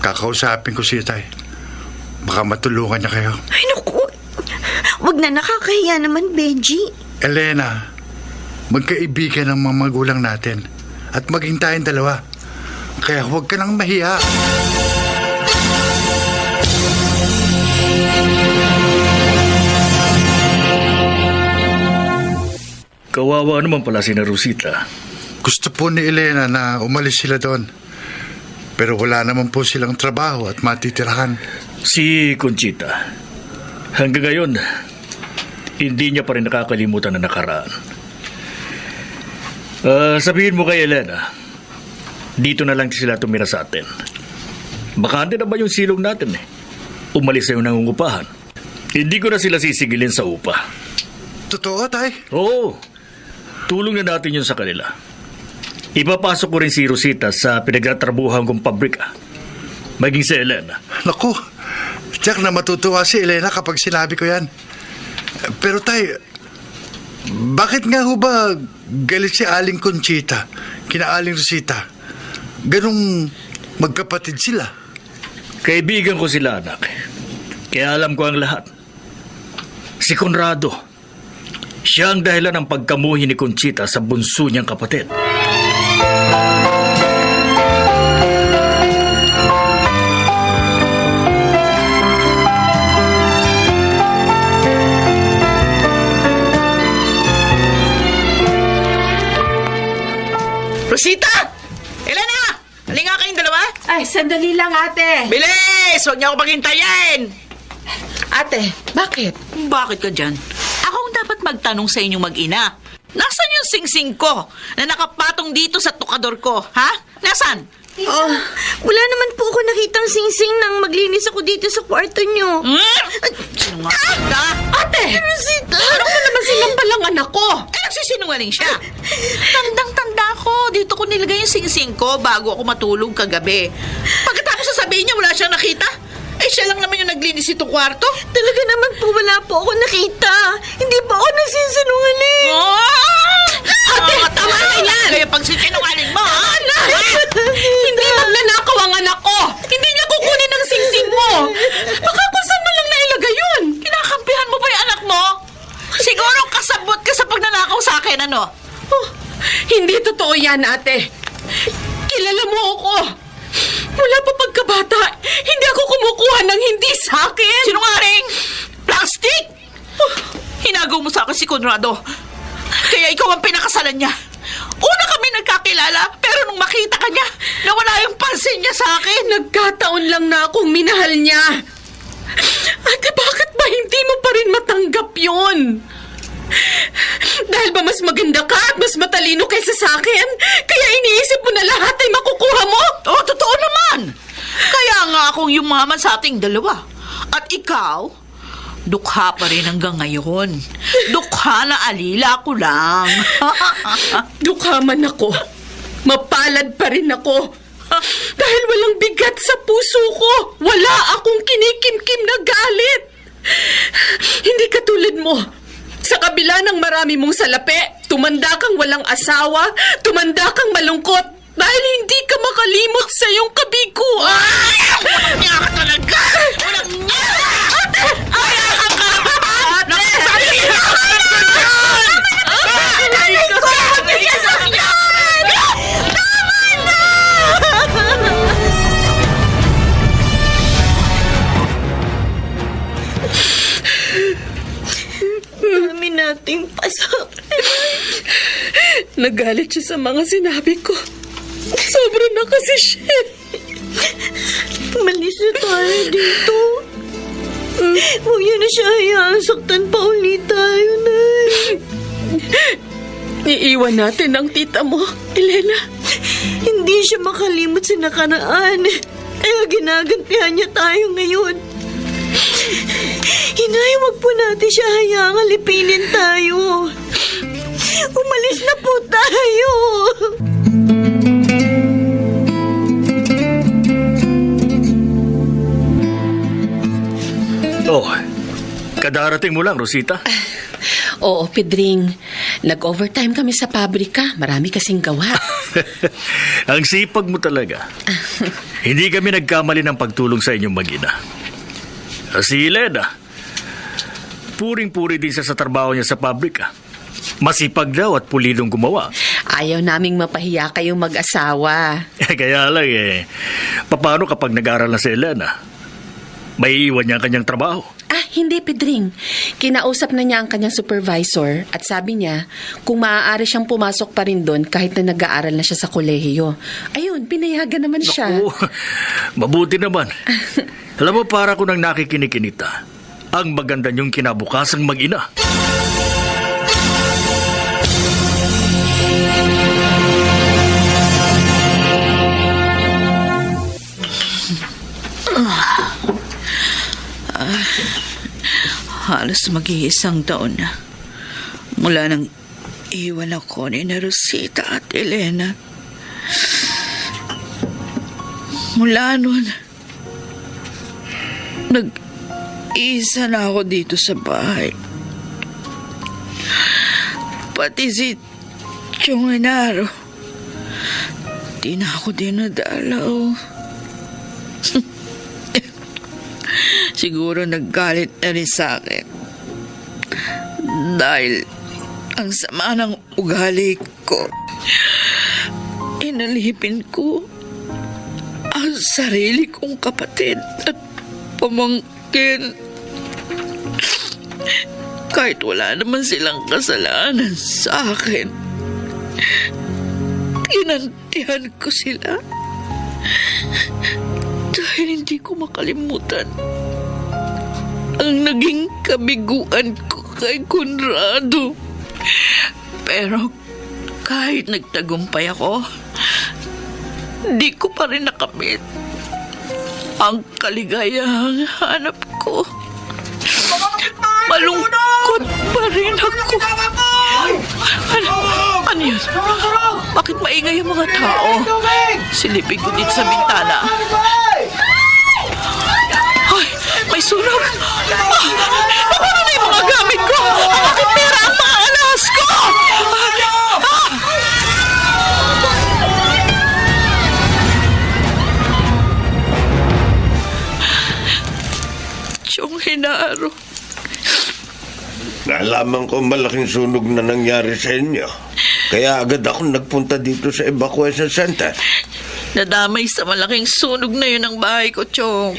Kakausapin ko si Itay. Baka matulungan niya kayo. Ay, naku. Wag na, nakakahiya naman, Benji. Elena, magkaibigan ang mga magulang natin. At maging tayong dalawa. Kaya huwag ka nang mahiya. Kawawa naman pala si Rosita. Gusto po ni Elena na umalis sila doon. Pero wala naman po silang trabaho at matitirahan. Si Conchita, hanggang ngayon, hindi niya pa rin nakakalimutan na nakaraan. Sabihin mo kay Elena, dito na lang sila tumira sa atin. Bakante na ba yung silong natin eh? Umalis sa'yo ng ungupahan. Hindi ko na sila sisigilin sa upa. Totoo, Tay? Oo, tulong na natin yun sa kanila. Ipapasok ko rin si Rosita sa pinagtatrabuhan kong pabrika. Maging si Elena. Naku, tiyak na matutuwa si Elena kapag sinabi ko yan. Pero Tay, bakit nga ho ba galit si Aling Conchita, kina Aling Rosita? Ganong magkapatid sila. Kaibigan ko sila, anak. Kaya alam ko ang lahat. Si Conrado, siya ang dahilan ng pagkamuhi ni Conchita sa bunso niyang kapatid. Rosita! Elena! Halika kayong dalawa! Ay, sandali lang, ate. Bilis! Huwag niyo ako paghintayin! Ate, bakit? Bakit ka dyan? Ako ang dapat magtanong sa inyong mag-ina. Nasaan yung singsing ko na nakapatong dito sa tukador ko? Ha? Nasaan? Oh, wala naman po ako nakitang singsing nang maglinis ako dito sa kwarto niyo. Sinungaling ka? Ate! Rosita! Parang mo naman silang palang anak ko. Eh, nagsisinungaling siya. Tandang-tanda ko. Dito ko nilagay yung singsing ko bago ako matulog kagabi. Pagkatapos sasabihin niya wala siyang nakita, eh siya lang naman yung naglinis itong kwarto. Talaga naman po wala po ako nakita. Hindi po ako nagsisinungaling. Ate, tama na yan! Kaya pag sinungaling mo, ha? Hindi magnanakaw ang anak ko. Hindi niya kukunin ang singsing mo. Baka kung saan mo lang nailagay yun. Kinakampihan mo ba yung anak mo? Siguro kasabot ka sa pagnanakaw sa akin, ano? Oh, hindi totoo yan, ate. Kilala mo ako. Mula pa pagkabata, hindi ako kumukuha ng hindi sa akin. Sinungaling! Plastic! Hinagaw mo sa akin si Conrado. Kaya ikaw ang pinakasalan niya. Una kami nagkakilala, pero nung makita ka niya, nawala yung pansin niya sa akin. Nagkataon lang na akong minahal niya. Ate, bakit ba hindi mo pa rin matanggap yun? Dahil ba mas maganda ka at mas matalino kaysa sa akin? Kaya iniisip mo na lahat ay makukuha mo? Oh, totoo naman. Kaya nga akong yumaman sa ating dalawa. At ikaw, dukha pa rin hanggang ngayon. Dukha na alila ko lang. Dukha man ako. Mapalad pa rin ako. Dahil walang bigat sa puso ko. Wala akong kinikimkim na galit. Hindi katulad mo. Sa kabila ng marami mong salapi, tumanda kang walang asawa, tumanda kang malungkot dahil hindi ka makalimot sa iyong kabiguan. Walang niya ka talaga! Walang niya! Ate! Dami nating pasakit. Nagalit siya sa mga sinabi ko. Sobra na kasi siya. Malis na tayo dito. Huwag niyo na siya hayaan. Saktan pa ulit tayo, Nay. Iiwan natin ang tita mo, Elena. Hindi siya makalimot sa nakaraan. Kaya ginagantihan niya tayo ngayon. Inay, wag po natin siya hayaang alipinin tayo. Umalis na po tayo. Oh, kadarating mo lang, Rosita. Oo, Pedring. Nag-overtime kami sa pabrika. Marami kasing gawa. Ang sipag mo talaga. Hindi kami nagkamali ng pagtulong sa inyong mag-ina. Si Elena, puring-puri din siya sa trabaho niya sa pabrika. Masipag daw at pulidong gumawa. Ayaw naming mapahiya kayong mag-asawa. Kaya lang paano kapag nag-aral na si Elena? May iwan niya ang kanyang trabaho. Hindi, Pedring. Kinausap na niya ang kanyang supervisor at sabi niya kung maaari siyang pumasok pa rin doon kahit na nag-aaral na siya sa kolehiyo. Ayun, pinayagan naman siya. Naku, mabuti naman. Alam mo, para ko nang nakikinikinita, ang maganda niyong kinabukasang mag-ina. Halos mag-iisang taon na mula nang iwan ako ni Rosita at Elena. Mula nun, nag-isa na ako dito sa bahay. Pati si Chong Enaro, di na ako dinadalaw. Siguro naggalit na rin sa akin. Dahil ang sama ng ugali ko, inalipin ko ang sarili kong kapatid at pamangkin. Kahit wala naman silang kasalanan sa akin, tinantihan ko sila dahil hindi ko makalimutan ang naging kabiguan ko kay Conrado. Pero kahit nagtagumpay ako, di ko pa rin nakamit ang kaligayahang hanap ko. Malungkot pa rin ako. Ano yun? Bakit maingay ang mga tao? Silipin ko dito sa bintana. Ay, may sunog! Paano na yung mga gamit ko? Ang aking pera, ang mga alas ko! Chong Enaro. Nalaman ko malaking sunog na nangyari sa inyo. Kaya agad ako nagpunta dito sa evacuation center. Nadamay sa malaking sunog na yun ang bahay ko, Chong.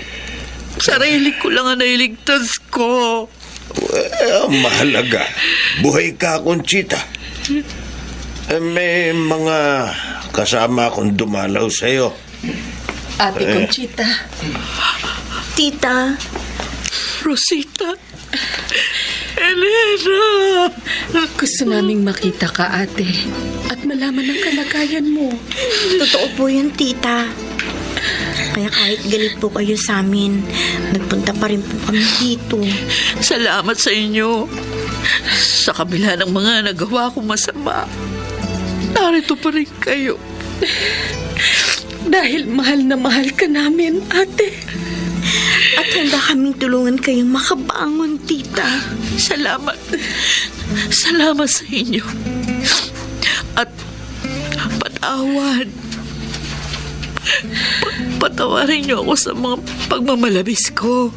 Sarili ko lang ang nailigtas ko. Ang mahalaga, buhay ka, Conchita. May mga kasama akong dumalaw sa'yo. Ate Conchita. Tita. Rosita. Elena. Gusto naming makita ka, ate. At malaman ang kalagayan mo. Totoo po yun, Tita. Kaya kahit galit po kayo sa amin, nagpunta pa rin po kami dito. Salamat sa inyo. Sa kabila ng mga nagawa kong masama, narito pa rin kayo. Dahil mahal na mahal ka namin, ate. At handa kaming tulungan kayong makabangon, tita. Salamat. Salamat sa inyo. At patawad. Patawarin niyo ako sa mga pagmamalabis ko.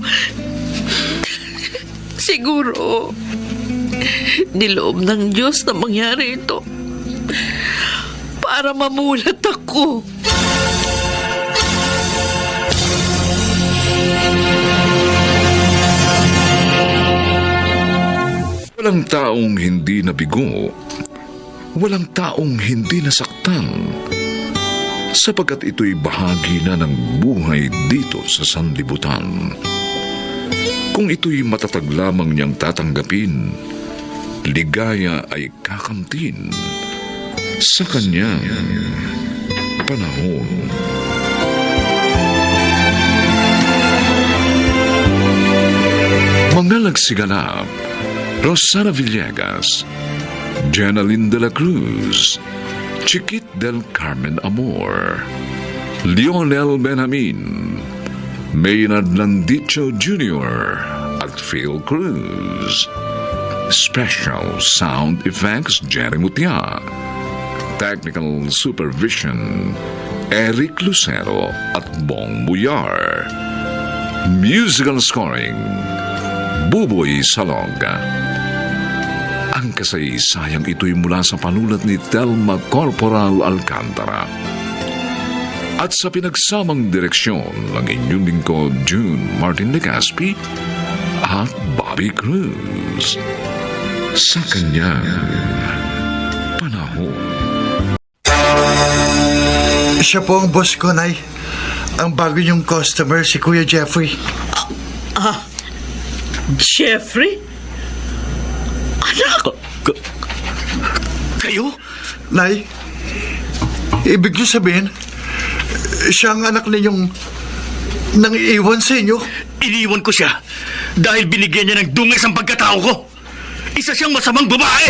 Siguro, niloob ng Diyos na mangyari ito para mamulat ako. Walang taong hindi nabigo, walang taong hindi nasaktan, sapagkat ito'y bahagi na ng buhay dito sa sanlibutan. Kung ito'y matatag lamang niyang tatanggapin, ligaya ay kakamtin sa kanyang panahon. Mga nagsiganap: Rosana Villegas, Jenaline de la Cruz, Chiquit del Carmen Amor, Lionel Benjamin, Maynard Landicho Jr. at Phil Cruz. Special Sound Effects Jerry Mutia. Technical Supervision Eric Lucero at Bong Buyar. Musical Scoring Buboy Salonga. Ang kasaysayang ito'y mula sa panulat ni Telma Corporal Alcantara. At sa pinagsamang direksyon ng inyong lingkod June Martin Legaspi at Bobby Cruz. Sa kanyang panahon. Siya po ang boss ko, Nay. Ang bago niyong customer, si Kuya Jeffrey. Jeffrey? Anak! Kayo? Nay, ibig niyo sabihin, siya ang anak ninyong nang iiwan sa inyo? Iniwan ko siya dahil binigyan niya ng dungis ang pagkatao ko. Isa siyang masamang babae!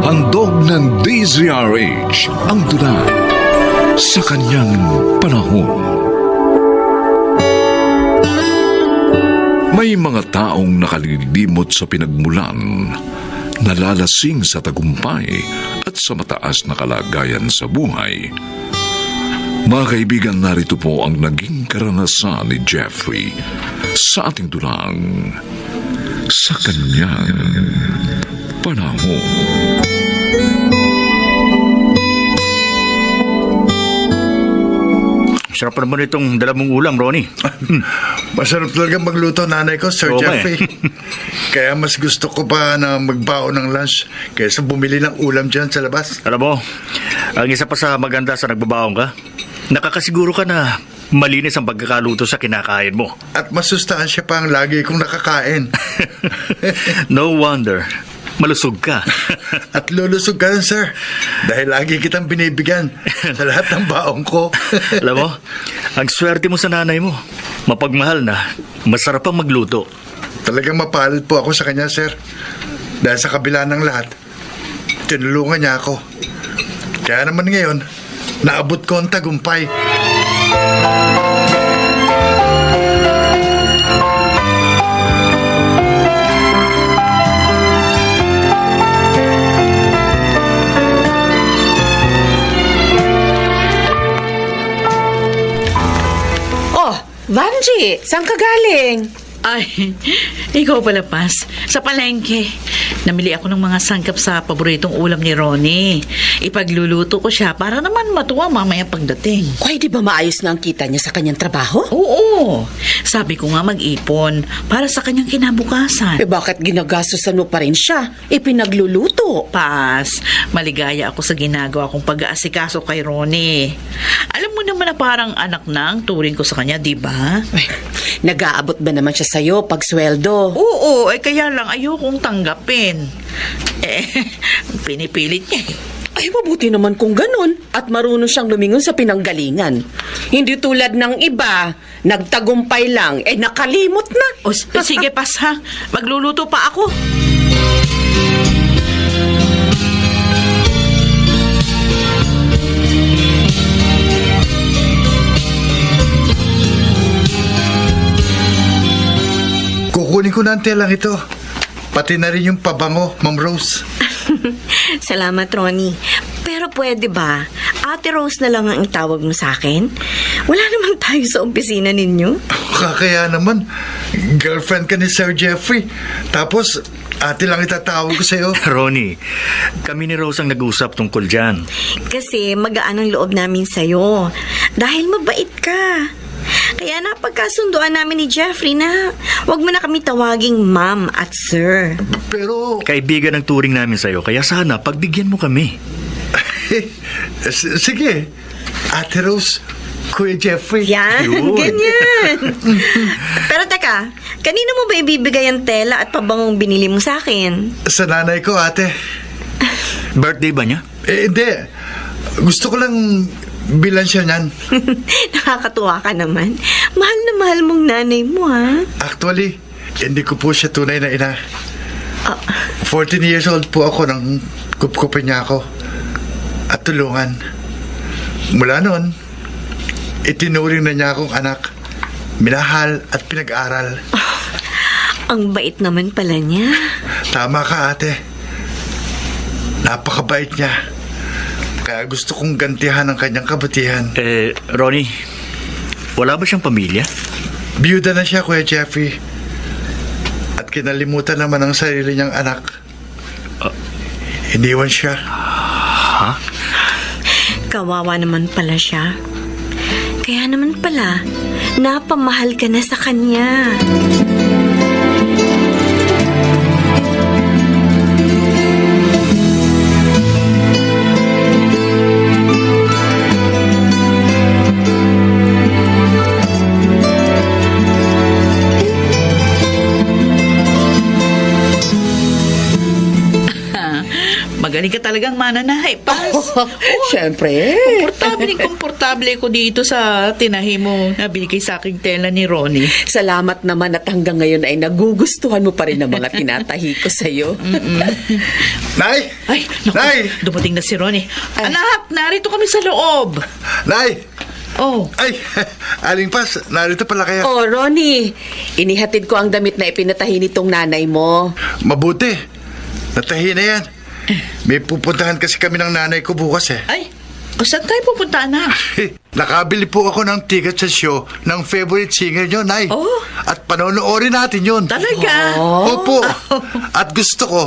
Handog ng DZRH ang tula sa kanyang panahon. May mga taong nakalilimot sa pinagmulan, nalalasing sa tagumpay at sa mataas na kalagayan sa buhay. Mga kaibigan, narito po ang naging karanasan ni Jeffrey sa ating tulang sa kanyang panahon. Sarap naman itong dalawang ulam, Ronnie. Masarap talaga magluto, nanay ko, Sir Oo, Jeffrey. Kaya mas gusto ko pa na magbaon ng lunch kaysa bumili ng ulam dyan sa labas. Alam mo, ang isa pa sa maganda sa nagbabaong ka, nakakasiguro ka na malinis ang pagkakaluto sa kinakain mo. At masustansya pa ang lagi kong nakakain. No wonder. Malusog ka. At lulusog ka rin, sir. Dahil lagi kitang binibigyan sa lahat ng baong ko. Alam mo, ang swerte mo sa nanay mo. Mapagmahal na, masarap ang magluto. Talagang mapalad po ako sa kanya, sir. Dahil sa kabila ng lahat, tinulungan niya ako. Kaya naman ngayon, naabot ko ang tagumpay. Vanji, saan ka galing? Ay, ikaw pala, Pas. Sa palengke. Namili ako ng mga sangkap sa paboritong ulam ni Ronnie. Ipagluluto ko siya para naman matuwa mamaya pagdating. Ay, di ba maayos na ang kita niya sa kanyang trabaho? Oo. Sabi ko nga mag-ipon para sa kanyang kinabukasan. Eh bakit ginagastosan mo pa rin siya? Ipinagluluto. Pas, maligaya ako sa ginagawa kong pag-aasikaso kay Ronnie. Alam mo naman na parang anak na ang turing ko sa kanya, di ba? Ay, nag-aabot ba naman siya sa'yo pag sweldo? Oo, kaya lang ayokong tanggapin. Pinipilit niya eh. Ay, mabuti naman kung ganun. At marunong siyang lumingon sa pinanggalingan. Hindi tulad ng iba, nagtagumpay lang, nakalimot na. O, sige, Pas, ha? Magluluto pa ako. Kukunin ko na ang telang ito. Pati na rin yung pabango, Ma'am Rose. Salamat, Ronnie. Pero pwede ba, Ate Rose na lang ang itawag mo sa akin? Wala naman tayo sa opisina ninyo. Kaya naman, girlfriend ka ni Sir Jeffrey. Tapos, ate lang itatawag ko sa'yo. Ronnie, kami ni Rose ang nag-usap tungkol dyan. Kasi magaan ang loob namin sa'yo. Dahil mabait ka. Kaya napagkasunduan namin ni Jeffrey na wag mo na kami tawaging ma'am at sir. Pero, Kaibigan ang turing namin sa'yo, kaya sana pagbigyan mo kami. sige. Ate Rose, Kuya Jeffrey. Yan, Yun. ganyan. Pero teka, kanino mo ba ibibigay ang tela at pabangong binili mo sa akin? Sa nanay ko, ate. Birthday ba niya? Hindi. Gusto ko lang bilan siya niyan. Nakakatuwa ka naman. Mahal na mahal mong nanay mo, ha? Actually, hindi ko po siya tunay na ina. Ah. 14 years old po ako nang kupkupin niya ako. At tulungan. Mula noon, itinuring na niya akong anak. Minahal at pinag-aral. Ang bait naman pala niya. Tama ka, ate. Napakabait niya. Kaya gusto kong gantihan ang kanyang kabutihan. Ronnie, wala ba siyang pamilya? Biyuda na siya, Kuya Jeffrey. At kinalimutan naman ang sarili niyang anak. Iniwan siya. Ha? Kawawa naman pala siya. Kaya naman pala, napamahal ka na sa kanya. Magaling ka talagang mananahay, Pas. Siyempre. Komportable ko dito sa tinahi mo na binigay sa aking tela ni Ronnie. Salamat naman at hanggang ngayon ay nagugustuhan mo pa rin ang mga tinatahi ko sa'yo. Nay! Ay, naku, Nay! dumating na si Ronnie. Anak, narito kami sa loob. Nay! Oh, Ay! Aling Pas, narito pala kayo. Oh, Ronnie, inihatid ko ang damit na ipinatahi nitong nanay mo. Mabuti. Natahi na yan. May pupuntahan kasi kami ng nanay ko bukas eh. ay, saan tayo pupunta, anak? Nakabili po ako ng ticket sa show ng favorite singer nyo, Nay. Oh. At panonoorin natin yun. Talaga? Opo. At gusto ko,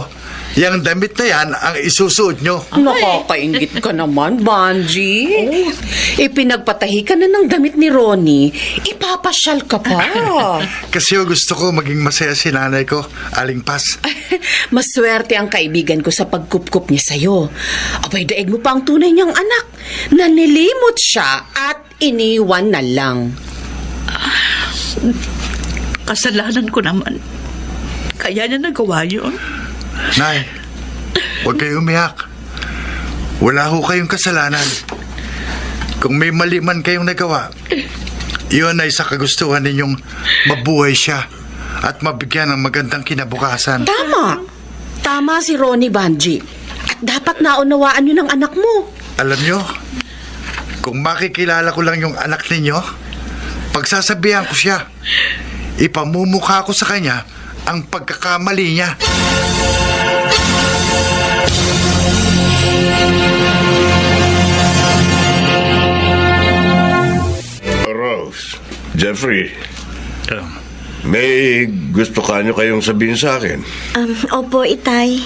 yung damit na yan ang isusuot nyo. Nakakaingit ka naman, Banji. Ipinagpatahi ka na ng damit ni Ronnie. Ipapasyal ka pa. Kasi gusto ko maging masaya si nanay ko, Aling Pas. Maswerte ang kaibigan ko sa pagkupkup niya sa'yo. Abay, daig mo pa ang tunay niyang anak. Nanilimot siya at iniwan na lang. Kasalanan ko naman. Kaya na nagawa yun. Nay, huwag kayo umiyak. Wala ho kayong kasalanan. Kung may mali man kayong nagawa, yun ay sa kagustuhan ninyong mabuhay siya at mabigyan ng magandang kinabukasan. Tama. Tama si Ronnie, Banji. At dapat naunawaan niyo ng anak mo. Alam nyo, kung makikilala ko lang yung anak ninyo, pagsasabihan ko siya, ipamumukha ko sa kanya ang pagkakamali niya. Rose, Jeffrey, Um, may gusto ka nyo kayong sabihin sa akin. Opo, Itay.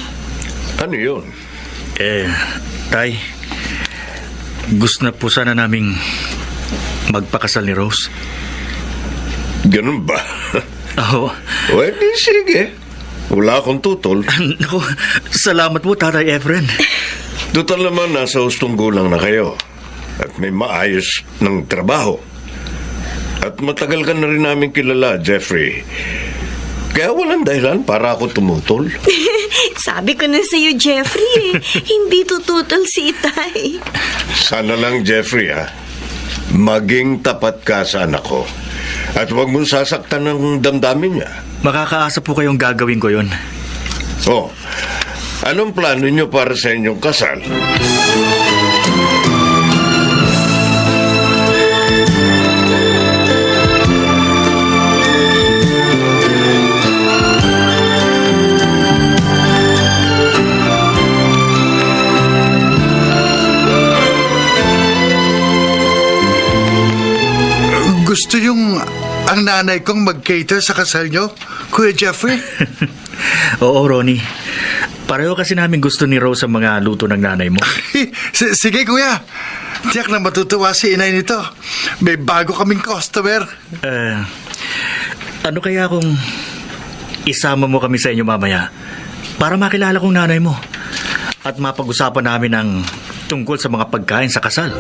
Ano yun? Tay, gusto na po sana naming magpakasal ni Rose. Ganun ba? Oo. Well, sige. Wala akong tutol. Naku, salamat po, Tatay Efren. Total naman, nasa hustong gulang na kayo. At may maayos ng trabaho. At matagal ka na rin namin kilala, Jeffrey. Kaya walang dahilan para ako tumutol. Sabi ko na sa'yo, Jeffrey, hindi tututol si Itay. Sana lang, Jeffrey, maging tapat ka sa anak ko. At huwag mong sasaktan ng damdamin niya. Makakaasa po kayong gagawin ko yon. So, anong plano niyo para sa inyong kasal? Gusto yung ang nanay kong mag-cater sa kasal nyo, Kuya Jeffrey? Oo, Ronnie. Pareho kasi namin gusto ni Rose ang mga luto ng nanay mo. Sige, Kuya. Tiyak na matutuwa si inay nito. May bago kaming customer. Ano kaya kung isama mo kami sa inyo mamaya para makilala kong nanay mo at mapag-usapan namin ang tungkol sa mga pagkain sa kasal?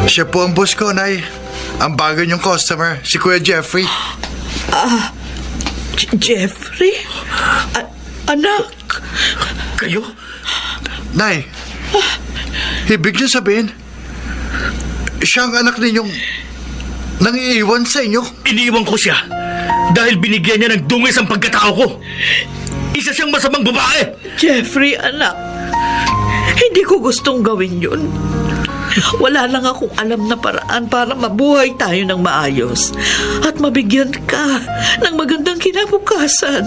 Siya po ang boss ko, Nay. Ang bago niyong customer, si Kuya Jeffrey. Jeffrey? Anak? Kayo? Nay, ibig niyo sabihin, siya ang anak ninyong nangiiwan sa inyo? Iniiwan ko siya dahil binigyan niya ng dungis ang pagkatao ko. Isa siyang masamang babae. Jeffrey, anak. Hindi ko gustong gawin yun. Wala lang akong alam na paraan para mabuhay tayo ng maayos at mabigyan ka ng magandang kinabukasan.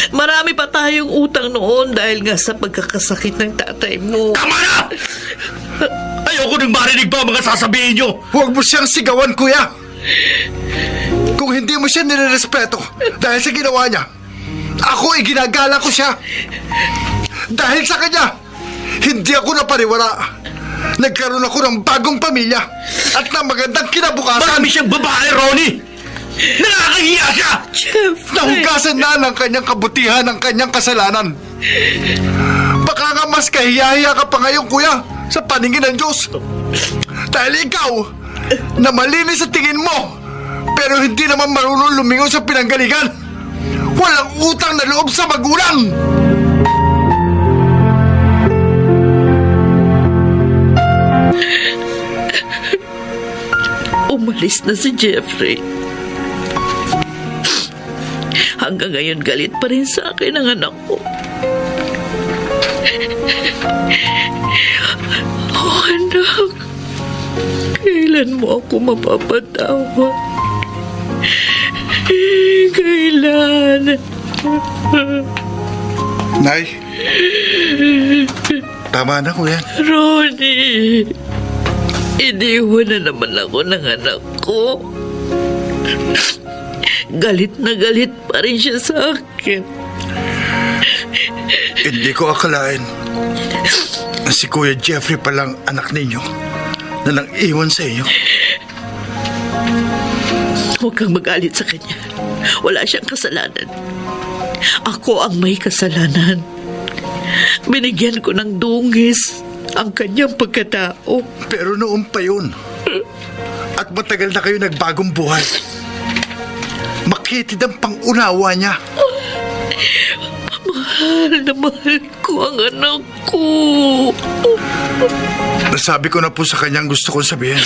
Marami pa tayong utang noon dahil nga sa pagkakasakit ng tatay mo. Tama na! Ayoko nang marinig pa ang mga sasabihin niyo. Huwag mo siyang sigawan, Kuya. Kung hindi mo siya nirerespeto dahil sa ginawa niya, ako ginagala ko siya. Dahil sa kanya, hindi ako napaniwala. Nagkaroon ako ng bagong pamilya at ng magandang kinabukasan. Marami siyang babae, Ronnie! Nakakahiya siya! Jeffrey! Nahugasan na ng kanyang kabutihan ang kanyang kasalanan. Baka nga mas kahiya-hiya ka pa ngayon, Kuya, sa paningin ng Diyos. Dahil ikaw, na malinis sa tingin mo, pero hindi naman marunong lumingon sa pinanggalingan. Walang utang na loob sa magulang! Umalis na si Jeffrey. Hanggang ngayon galit pa rin sa akin ang anak ko. Oh, anak. Kailan mo ako mapapatawad? Kailan? Nay, tama na, Kuya. Ronnie, iniwan na naman ako ng anak ko. Galit na galit pa rin siya sa akin. Hindi ko akalain na si Kuya Jeffrey palang anak ninyo na nang iwan sa inyo. Huwag kang magalit sa kanya. Wala siyang kasalanan. Ako ang may kasalanan. Binigyan ko ng dungis ang kanyang pagkatao. Pero noon pa yun. At matagal na kayo nagbagong buhay. Makitid ang pangunawa niya. Mahal na mahal ko ang anak ko. Nasabi ko na po sa kanyang gusto kong sabihin.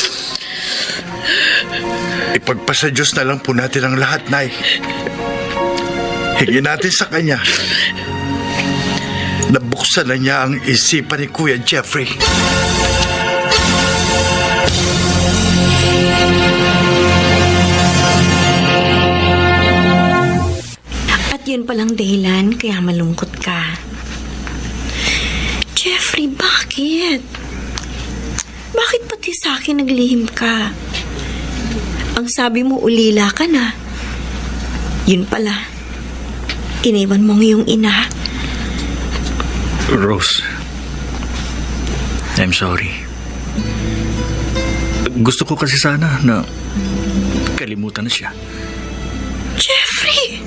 Ipagpasa Diyos na lang po natin ang lahat, Nay. Hingin natin sa kanya. Nabuksan na niya ang isipan ni Kuya Jeffrey. At yun palang dahilan kaya malungkot ka. Jeffrey, bakit? Bakit pati sa akin naglihim ka? Ang sabi mo, ulila ka na. Yun pala, iniwan mo ngayong ina. Rose, I'm sorry. Gusto ko kasi sana na kalimutan na siya. Jeffrey!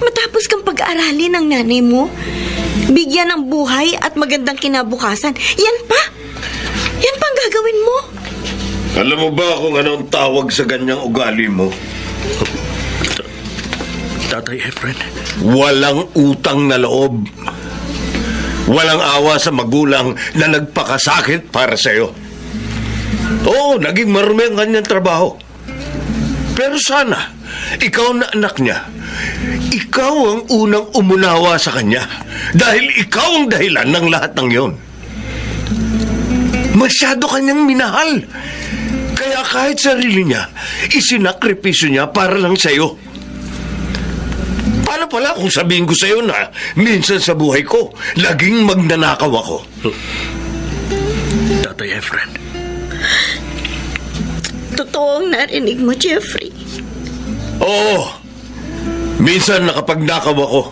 Matapos kang pag-aralin ng nanay mo, bigyan ng buhay at magandang kinabukasan. Yan pa ang gagawin mo. Alam mo ba kung anong tawag sa ganyang ugali mo? Tatay Efren, Walang utang na loob. Walang awa sa magulang na nagpakasakit para sa'yo. Oo, naging marumi ang kanyang trabaho. Pero sana, ikaw na anak niya, ikaw ang unang umunawa sa kanya dahil ikaw ang dahilan ng lahat ng yon. Masyado kanyang minahal. Kaya kahit sarili niya, isinakripisyo niya para lang sa'yo. Paano pala kung sabihin ko sa'yo na minsan sa buhay ko, laging magnanakaw ako? Tatay Efren, Totoo ang narinig mo, Jeffrey. Oo, minsan nakapagnakaw ako.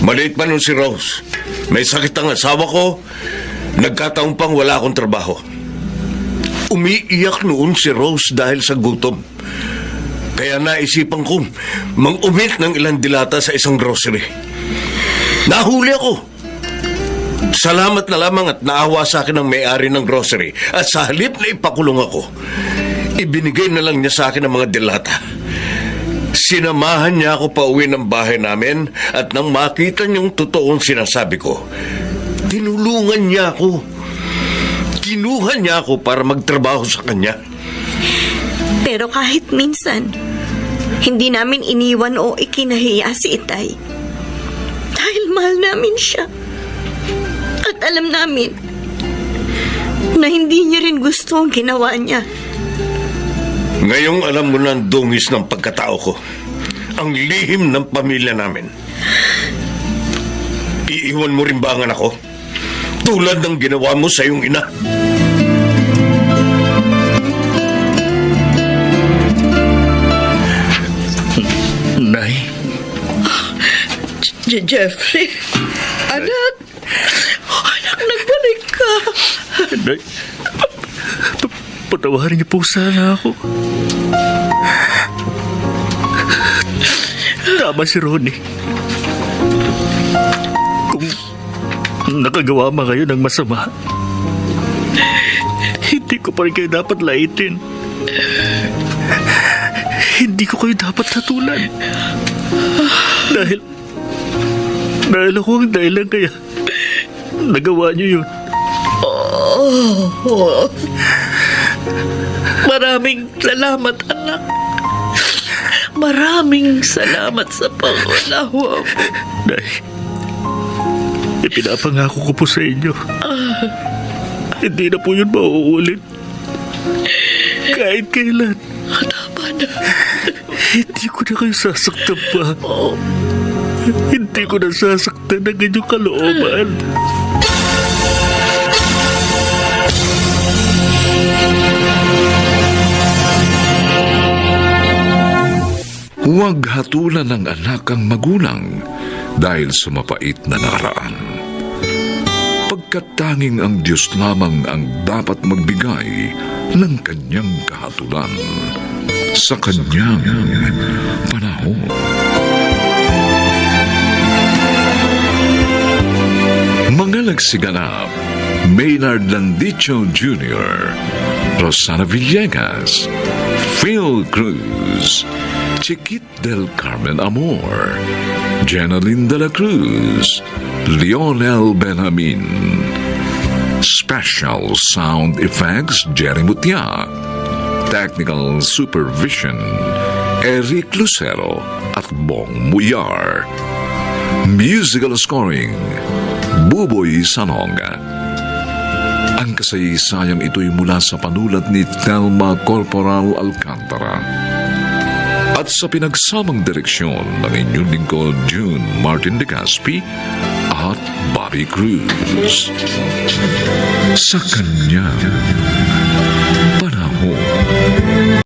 Maliit pa nun si Rose. May sakit ang asawa ko, nagkataon pang wala akong trabaho. Umiiyak noon si Rose dahil sa gutom. Kaya naisipan kong mang-umit ng ilang dilata sa isang grocery. Nahuli ako. Salamat na lamang at naawa sa akin ang may-ari ng grocery. At sa halip na ipakulong ako, ibinigay na lang niya sa akin ang mga dilata. Sinamahan niya ako pa uwi ng bahay namin at nang makita niyang totoong sinasabi ko, tinulungan niya ako. Kinuha niya ako para magtrabaho sa kanya. Pero kahit minsan, hindi namin iniwan o ikinahiya si Itay. Dahil mahal namin siya. At alam namin na hindi niya rin gusto ang ginawa niya. Ngayong alam mo na ang dungis ng pagkatao ko, ang lihim ng pamilya namin. Iiwan mo rin ba ang anak ko? Tulad ng ginawa mo sa iyong ina. Nay, Jeffrey, anak, nagbalik ka. Nay, patawarin niyo po sana ako. Tama si Ronnie. Kung nakagawa man kayo ng masama, hindi ko pa rin kayo dapat laitin. Hindi ko kayo dapat hatulan. Dahil ako ang dahilan kaya nagawa niyo yun. Maraming salamat, anak. Maraming salamat sa pangunawa mo. Nay, ipinapangako ko po sa inyo. Hindi na po yun mauulit. Kahit kailan. Tama na. Hindi ko na kayo sasaktan pa. Hindi ko na sasaktan ng inyong kalooban. Huwag hatulan ng anak ang magulang dahil sa mapait na nakaraan. Pagkat tanging ang Diyos lamang ang dapat magbigay ng kanyang kahatulan sa kanyang panahon. Mga nagsiganap, Maynard Landicho Jr., Rosana Villegas, Phil Cruz, Chiquit del Carmen Amor, Jenaline de la Cruz, Lionel Benjamin. Special Sound Effects, Jerry Mutia. Technical Supervision, Eric Lucero at Bong Muyar. Musical Scoring, Buboy Sanonga. Ang kasaysayang ito'y mula sa panulat ni Thelma Corporal Alcantara at sa pinagsamang direksyon ng inyong lingkod June Martin de Gaspi at Bobby Cruz. Sa kanya panahon.